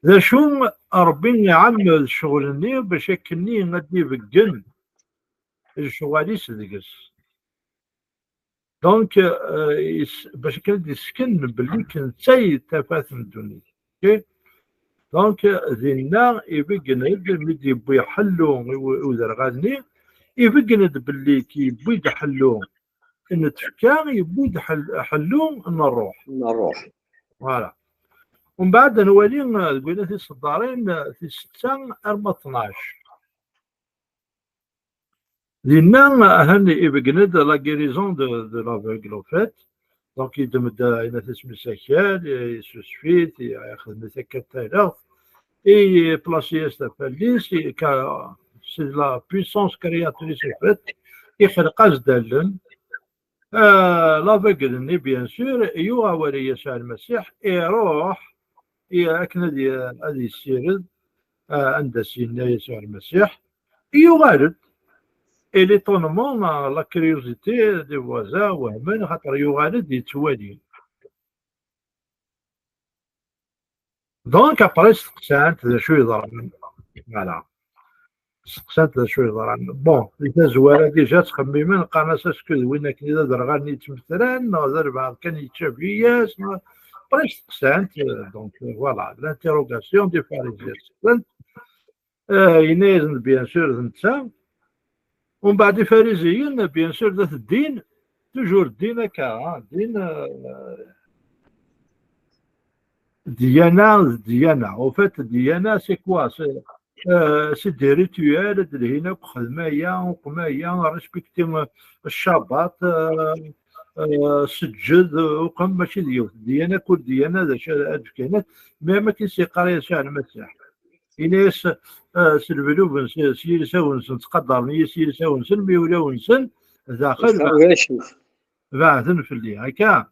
ذا شو ربي يعمل الشغل باش يكني غادي يبقن الشغاليس ديكس. دونك باش كان يسكن باللي كان تاي تفات من الدنيا. اوكي دونك ذينا يبقند ملي يبغي يحلو وذر غادني يبقند باللي كي يبغي يحلو ان تفكا يبغي يحلو نروح. فوالا. ومن بعد نولي قلنا في الصدارين في 6 أربعة 12 لأن هاني يبقند لا غيريزون دو لافوغل او فات. دونك يدمد إلى تسمى ساكال يسوسفيت ياخذ مسكة تايلر اي بلاسي استفاليس كا سي لا بويسونس كرياتوريس فات يخلق ازدالن لافوغل بيان سور يوغاوري يسوع المسيح يروح ياكن هذه السيرد عند سيدنا يسوع المسيح يغالب اي ليطونمون لا كريوزيتي دي فوازا وهمن خاطر يغالب يتوالي. دونك ابري سقسانت ذا شو يضرب فوالا سقسانت ذا شو يضرب بون إذا زوالة ديجا تخممين قناص اسكو وين كني درغاني تمثلان نظر بعض كان يتشافياس ابري سقسانت. دونك فوالا لانتيروغاسيون دي فاريزيان ينايزن بيان سور نتا. ومن بعد الفاريزيين بيان سور ذات الدين توجور الدين هكا ديانة وفات ديانة سي كوا سي دي ريتوال دلهينا خدمايا وقمايا ريسبكتي الشابات سجد وقم ماشي ديانة كل ديانة ذا كانت ما كاين قرايه شاع المسيح إناس سلفلوب سيرساونسن تقدرني سيرساونسن ميولاونسن داخل بعثن في اللي هكا.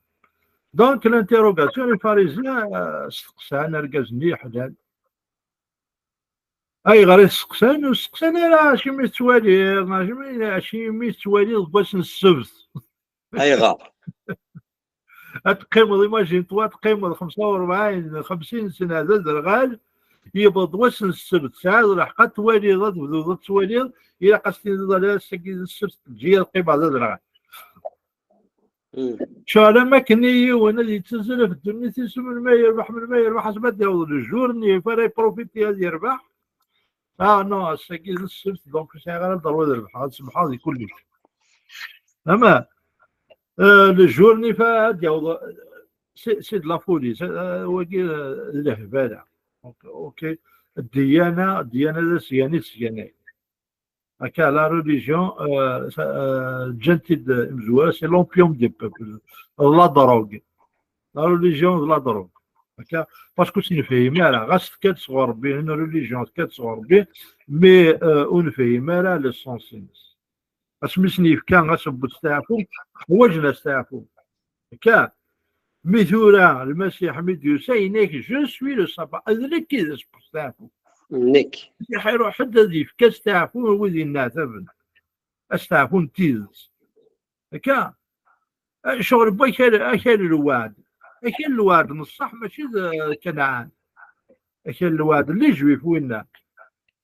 دونك لانتيروغاسيون الفاريزيان سقسان ركزني حلال اي غير سقسان راه شي ميتوالي شي ميتوالي بواس السبت اي غار تقيم ايماجين توا تقيم 45 50 سنه هذا درغال يبض وسن السبت ساعات راح قد توالي ضد وضد توالي الى قصدي ضد سكين السبت تجي القيمه هذا درغال شو لما كني وانا اللي تنزل في الدنيا تسمى ما يربح حسب يوض الجورني فري بروفيتي هذا يربح نو سكين السبت دونك شغال ضروري يربح هذا سبحان الله كلش. اما الجورني فهاد يوض سي د لا فولي وكي الهباله. اوكي الديانه سياني هكا لا ريليجيون جنتيد مزوار سي لومبيوم دي بوبل لا دروغ لا ريليجيون لا دروغ هكا باسكو سنفهم راه غاس كتصغر به اون ريليجيون كتصغر به مي ونفهم راه لو سونسينس اسمي سنيف كان غاسب تستعفو هو جناس تعفو هكا مثورا المسيح مديوسا إنك جو سوي لو صبا أذلك كذا سبستعفو نيك يحيرو حد ذي في كاس تعفو وذي الناتبن استعفو نتيز هكا شغل بوي أكل الواد نصح ماشي كنعان أكل الواد اللي جوي فوينا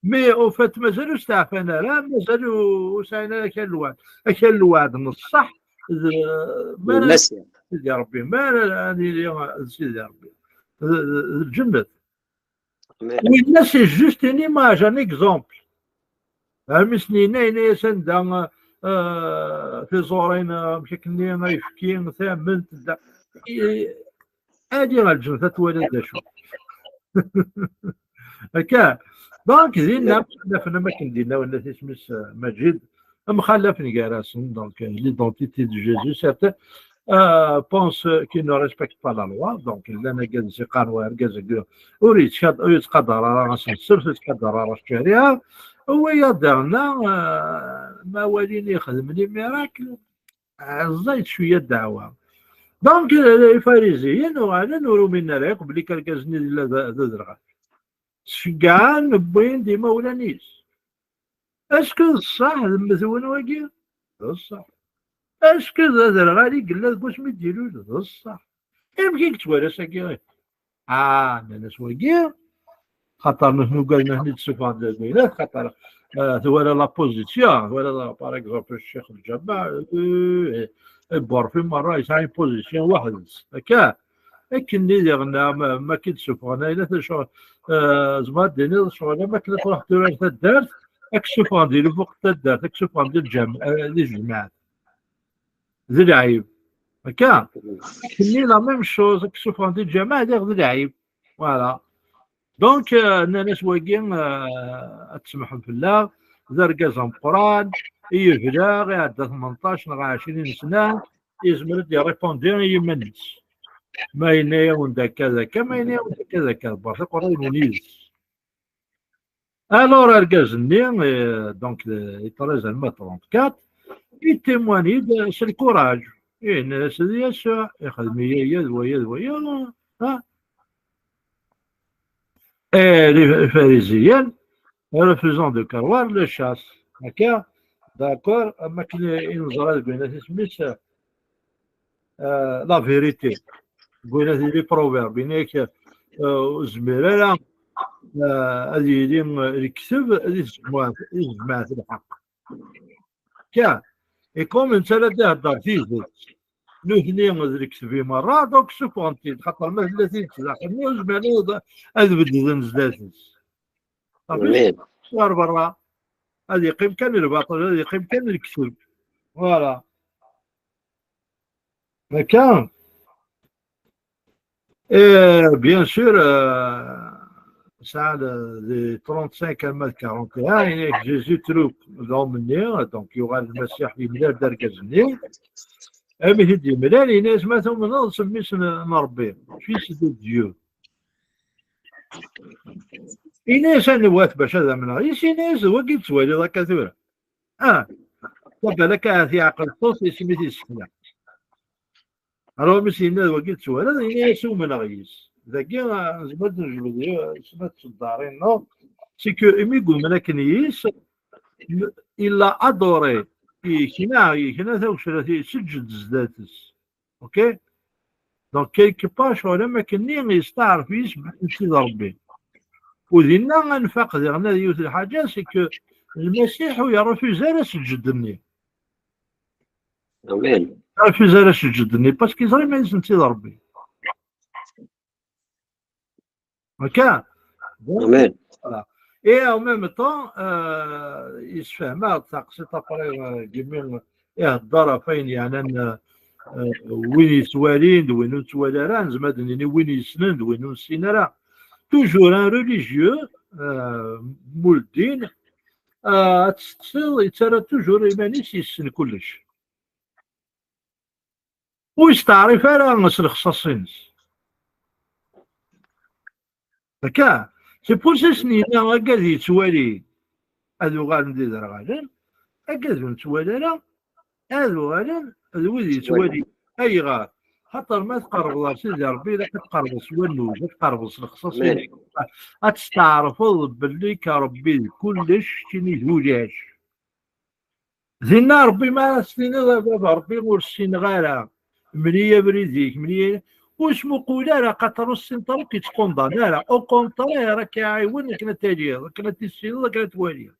مي وفات مازالو استعفانا لا مازالو ساينا أكل الواد نصح المسيح سيدي ربي ما راني سيدي ربي الجنة وإلا سي جوست ان ايماج ان اكزومبل مسنينا يسندا في زورين مشكلني ما يفكين ثامن هادي راه الجنة تولد شو هكا. دونك زينا خلفنا ما كنديرنا ولا تسمس مجيد مخلفني كاراسن. دونك ليدونتيتي دو جيزو سيرتان pense qu'il ne respecte pas la loi. Donc, il a négocié قانون رجع ويتقدر على راس السر يتقدر على الشريعة ويدرنا موالين يخدم لي ميراكل عزيت شوية الدعوة. دونك الفاريزيين وأنا نورو منا راك بلي كركزني لا درغا كاع نبين ديما ولا نيس اسكو الصح المثون واقي الصح اسكو هذا غادي قال لك واش ما ديروش الصح يمكن توالى ساكي انا ناس واقي خاطر نحن قالنا هني تسوفان البينات خاطر ولا لا بوزيسيون ولا باغ اكزومبل الشيخ الجماع بور في مره يسعى بوزيسيون واحد هكا لكن اللي غنا ما كنتشوف انا الا تشوف زعما ديني شغل ما كنت تروح دير الدار اكشوف غندير فوق الدار اكشوف غندير الجامع لي جماعات ذي العيب هكا كني لا ميم شوز اكشوف غندير الجامع ذي العيب فوالا دونك الناس واقين تسمحوا بالله زرقاز قران يفلاغ يعدى 18 20 سنه يزمر يريبوندي يمنس ما ينايون كذا كما ينايون كذا كذا برك قران ونيز الور اركازني دونك 13 ما 34 يتيمواني سي الكوراج الناس يسوع يخدم ويا ها les pharisiens refusant de croire le chasse هكا داكور اما كاين ينظر بين سميت لا فيريتي بغينا لي بروفيرب بينك زميره هذه الكتب هذه جماعه الحق كا يكون انت لا تهضر فيه نوثني الكتب مره دونك شوف انت خاطر ما 30 تلاقيني زميره هذا بدل نزلاتس صافي صار برا هذه يقيم كان الباطل هذه يقيم كان الكتب فوالا ما كان بيان سور ساعة دي 35 كلمة 41 ياك جيزي تروك لهم مني دونك يوغال المسيح يملال دركزني امي هدي ملال يناس مثلا من نسميس نربي فيس دو ديو يناس انا وات باش هذا من رئيس يناس وقيت توالي ذاك ثورة بالك في عقل صوت يسميتي السكنة راه مسينا وقيت توالي يناس ومن رئيس ذاكي زبد نجبد سمات الدارين نو سي كو امي يقول ملاك نيس الا ادوري كنا ثوشرتي سجد زداتس اوكي دونك كيلكو باش ولا ما كني يستعرف يسبح نمشي لربي ودينا غنفاق ديالنا ديوت الحاجه سي كو المسيح يرفوزا سجدني امين يرفوزا سجدني باسكو يزري ما يسنتي لربي هكا امين et en même temps يسفهمها تقصي طابري جميل يهضر فين يعني وين يسوالين وين يتوالران زعما وين يسند وين يسينرا توجور ان ريليجيو مول الدين ترى توجور يمانيش يسن كلش ويستعرف على ناس الخصاصين هكا سي بور سي سنين هكا يتوالي هادو غندير غالين هكا نتوالى هادو غالين هادو يتوالي اي غار خاطر ما تقرب سيدي ربي لا تقرب سوالو تقرب الخصاصين غتستعرفوا باللي كربي كلش كاين زوجاج زينا ربي ما سنين ربي ورسين غير مليه بريديك مليه واسمو قولا راه قطر السنتر كيتكوندان راه او كونطري راه كيعاون كنا تاليه كنا تيسير كنا تواليه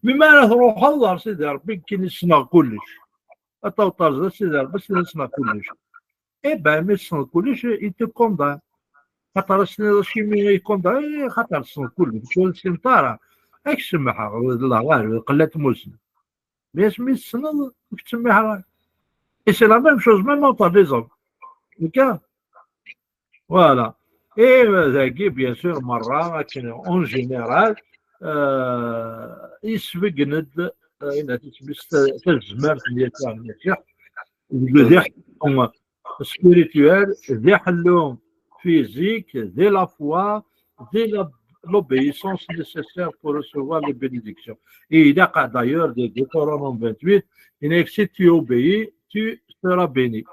مما راه تروح الله سيدي ربي كاين يسمع كلش الطوطاج سيدي ربي يسمع كلش اي با مي يسمع كلش يتكوندان خاطر السنه شي يكوندان خاطر يسمع كلش شو السنتر اك سمحها الله غير قلات موسم مي اسمي السنه تسميها اي سي لا ميم شوز ميم اونطر لي زوم هكا فوالا اي ذاكي بيان سور مره كاين اون جينيرال يسبق ند تزمر ديال المسيح ذي حلهم سبيريتوال ذي حلهم فيزيك ذي لا فوا ذي l'obéissance nécessaire pour recevoir les bénédictions. Et il y a d'ailleurs de Deutéronome 28, il dit que si tu obéis, tu seras béni.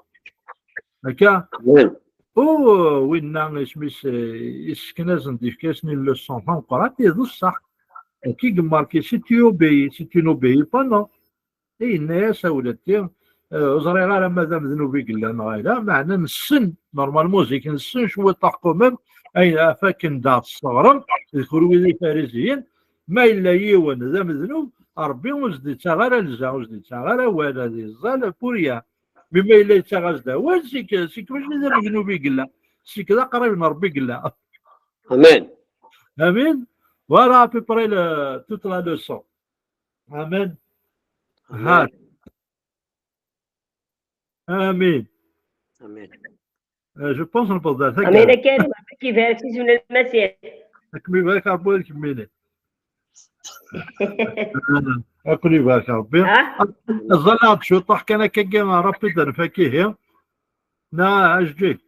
D'accord? وين سميت يسكنازن ديفكاسني لو سونطون قرات يدو الصح كي ماركي سي تيوبي سي تينوبي با نو اي الناس ولاتي زري غير مادام ذنوبي قلنا غير معنا نسن نورمالمون زيك نسن شويه تحكم اي فاكن دات الصغرم يذكروا ذي فارسيين ما إلا يوان ذا مذنوب ربي وزدي تغارى لزا وزدي تغارى ولا ذي الزال بوريا بما إلا يتغاز دا وسيك باش ذا مذنوبي قلا سيك ذا قريب من ربي قلا. Amen. Amen. Voilà à peu près toute la leçon. Amen. Amen. Amen. Amen. Je pense qu'on peut dire ça. أمين كريم كيف هذا من المسيح. أكمل بالك ربي كملي. أكمل بالك ربي. الظلام شو طح كنا كجماعة ربي درفكيه. نا أجدي.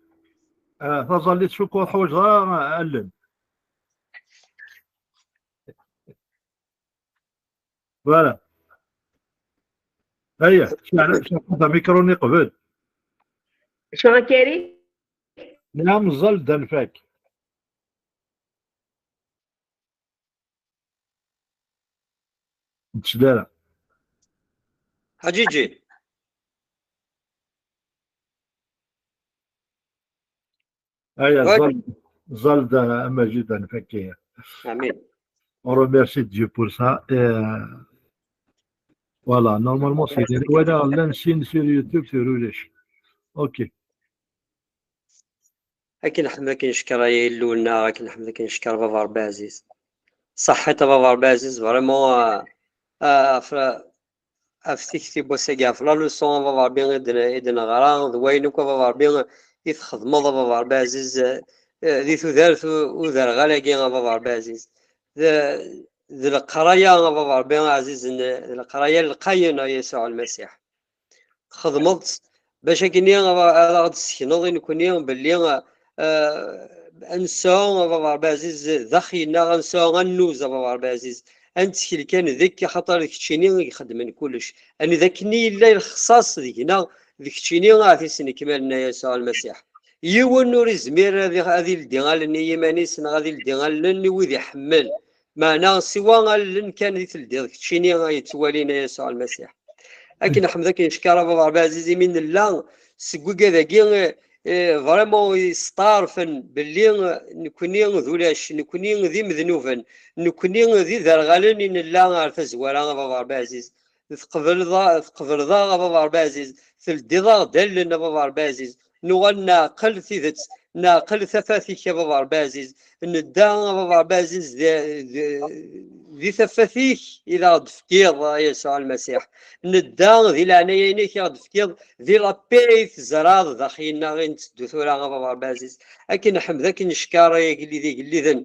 فظلت شكو حوج ألن. فوالا. هيا شوف ميكروني قبل. شو كريم؟ نعم ظل دنفك. تشدارا. حجيجي. هيا ظل دا أما جدا فكيه. Amen. On remercie Dieu pour ça. Voilà, normalement c'est des voilà l'ancienne sur YouTube sur Rouge. Ok. أكيد نحمدك نشكر يا لولنا، أكيد نحمدك نشكر بابا ربي عزيز. صحة بابا ربي عزيز فريمون أفتيكتي بوسيقا في لا لوسون بابا ربي إدنا غران ذوينوك بابا ربي يتخدمو بابا ربي عزيز ذي ثوثالث وذار غالاكي بابا ربي عزيز ذي القرايا بابا ربي عزيز القرايا القاينة يسوع المسيح خدمت باش كني غاد تسكنوا نكوني باللي انسان بابا ربي عزيز ذخينا غنسان غنوز بابا ربي عزيز انت كان ذيك خاطر ديك تشيني يخدم كلش انا ذاكني لا الخصاص ديكنا ديك تشيني غادي سني كمالنا يسوع المسيح يون نور زمير هذه الديغال اللي يمانيس غادي الديغال اللي وذي حمل معنا سوا لن كان ديك ديك تشيني يتوالينا يسوع المسيح أكيد نحمدك نشكر بابا ربي عزيز من الله سكو كذاكي فريمون يستعرفن باللي نكوني ذولاش نكوني ذي مذنوبا نكوني ذي ذرغالين ان الله عرف زوارا بابا ربي عزيز تقبل ضا بابا ربي عزيز ثلدي ضا دلنا بابا ربي عزيز نوغل ناقل ثيثت ناقل ثفاثيك يا بابا ربي عزيز ندى بابا ربي عزيز ذي ثفاثيك إذا دفتيض يسوع المسيح ندى ذي العنايينيك إذا دفتيض ذي لابيث زراد داخلنا غير نتدو ثورا بابا ربي عزيز أكي نحمدك نشكار يقلي ذي قلي ذن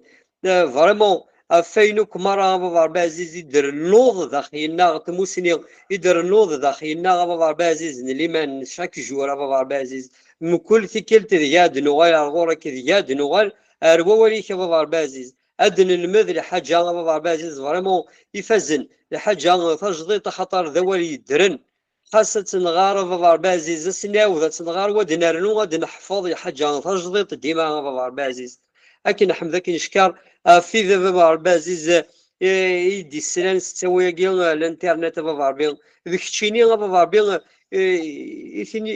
فريمون فينوك مرة بابا ربي عزيز يدير النوض داخلنا تموسني يدير النوض داخلنا بابا ربي عزيز نليمان شاك جورا بابا ربي عزيز من كل ثكلت ذياد نوغال غورك ذياد نوغال أرواوليك بابا ربي عزيز أدن المذ لحاجة بابا ربي عزيز فريمون يفزن لحاجة تجديد خطر ذوالي يدرن خاصة تنغار بابا ربي عزيز السناو ذا تنغار ودنارنو غادي نحفظ حاجة تجديد ديما بابا ربي عزيز أكي نحمدك نشكر في ذا بابا ربي عزيز يدي السلام ستسوي الانترنت بابا ربي ذيك تشيني بابا ربي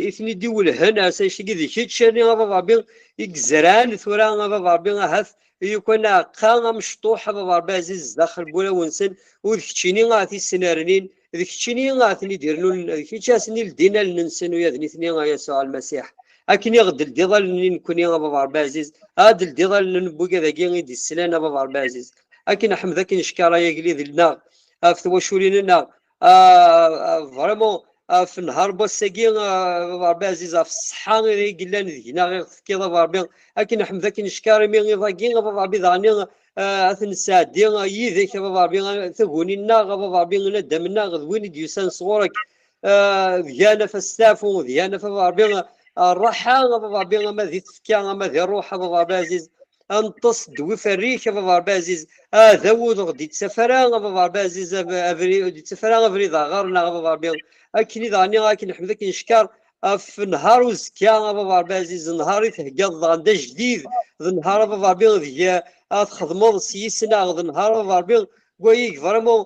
إثني دول هنا سيشتي ذيك تشيني بابا ربي يكزران ثورا بابا ربي هث يكون قانا مشطوحة بابا ربي عزيز داخل بولا ونسن وذيك تشيني غاتي السنارنين ذيك تشيني غاتي يديرون ذيك تشاسني لدينا لننسن وياذني ثني يسوع المسيح أكني غد الديضال نكوني بابا ربي عزيز هاد الديضال نبوك ذا كي دي السلانة بابا ربي عزيز أكن حمدك نشكر يا قليل النار في وشولين النار فريمون في النهار بوساكي بابا ربي عزيز في الصحة غير قلان ذينا غير في بابا ربي أكن حمدك نشكر مي غير ذاكي بابا ربي ذاني أثن سادي يذيك بابا ربي ثقوني النار بابا ربي ندم النار وين ديوسان صورك ذيانا في السافو ذيانا في بابا ربي الراحة بابا ربي ما ذي تفكيا ما ذي الروح بابا ربي عزيز انتص دوي فريك بابا ربي عزيز ذاود غدي تسافرا بابا ربي عزيز افري دي تسافرا افري ضغرنا بابا ربي اكني ضاني غاكي نحمدك نشكر في نهار وزكيا بابا ربي عزيز نهار تهقض عند جديد نهار بابا ربي ذي تخدموا سيسنا نهار بابا ربي ويك فريمون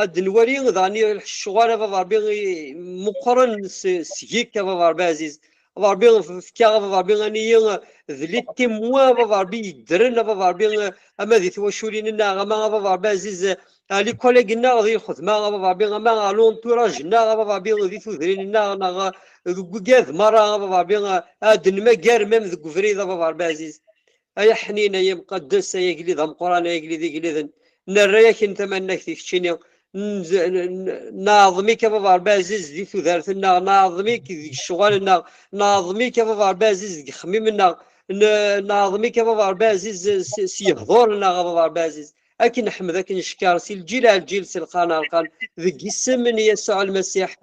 دنوري ضاني الشغل بابا ربي مقرن سيك بابا ربي عزيز ربي في كاغ ربي غني ذلي تيموا ربي يدرن ربي اما ذي توشولينا غما ربي عزيز لي كوليغنا غادي الخدمه ربي غما لونتوراجنا ربي ذي تذرينا كاذ مره ربي ادن ما كار ميم ذوك فريد ربي عزيز يا حنين يا مقدس يا قليد القران يا قليد قليد نرايك انت منك تكشيني ناظميك ربي عزيز ذي ثارثنا ناظميك الشغل ناظميك ربي عزيز خميمنا ناظميك ربي عزيز سيهضرنا ربي عزيز اكن نحمدك نشكر سي الجيل على الجيل سي القناه ذيك السمن يسوع المسيح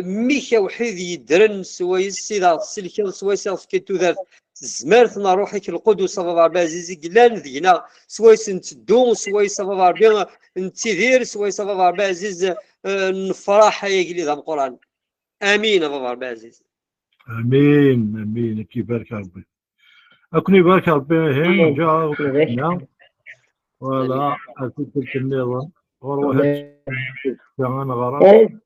ميكا وحيد يدرن سويس سيدا سلكن سويس كيتو ذات زمرتنا روحك القدس ربي عزيز قلان ذينا سويس نتدو سويس ربي نتيذير سويس ربي عزيز نفرح يا قليل القران امين ربي عزيز امين امين كيبارك ربي اكون يبارك ربي هين جا ولا أكيد النظام وروحت كمان غرام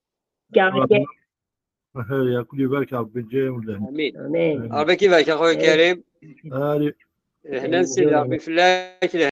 هيا كل يبارك ربي جاي ولا امين امين ربي كيفك اخويا كريم هادي هنا نسير ربي في الله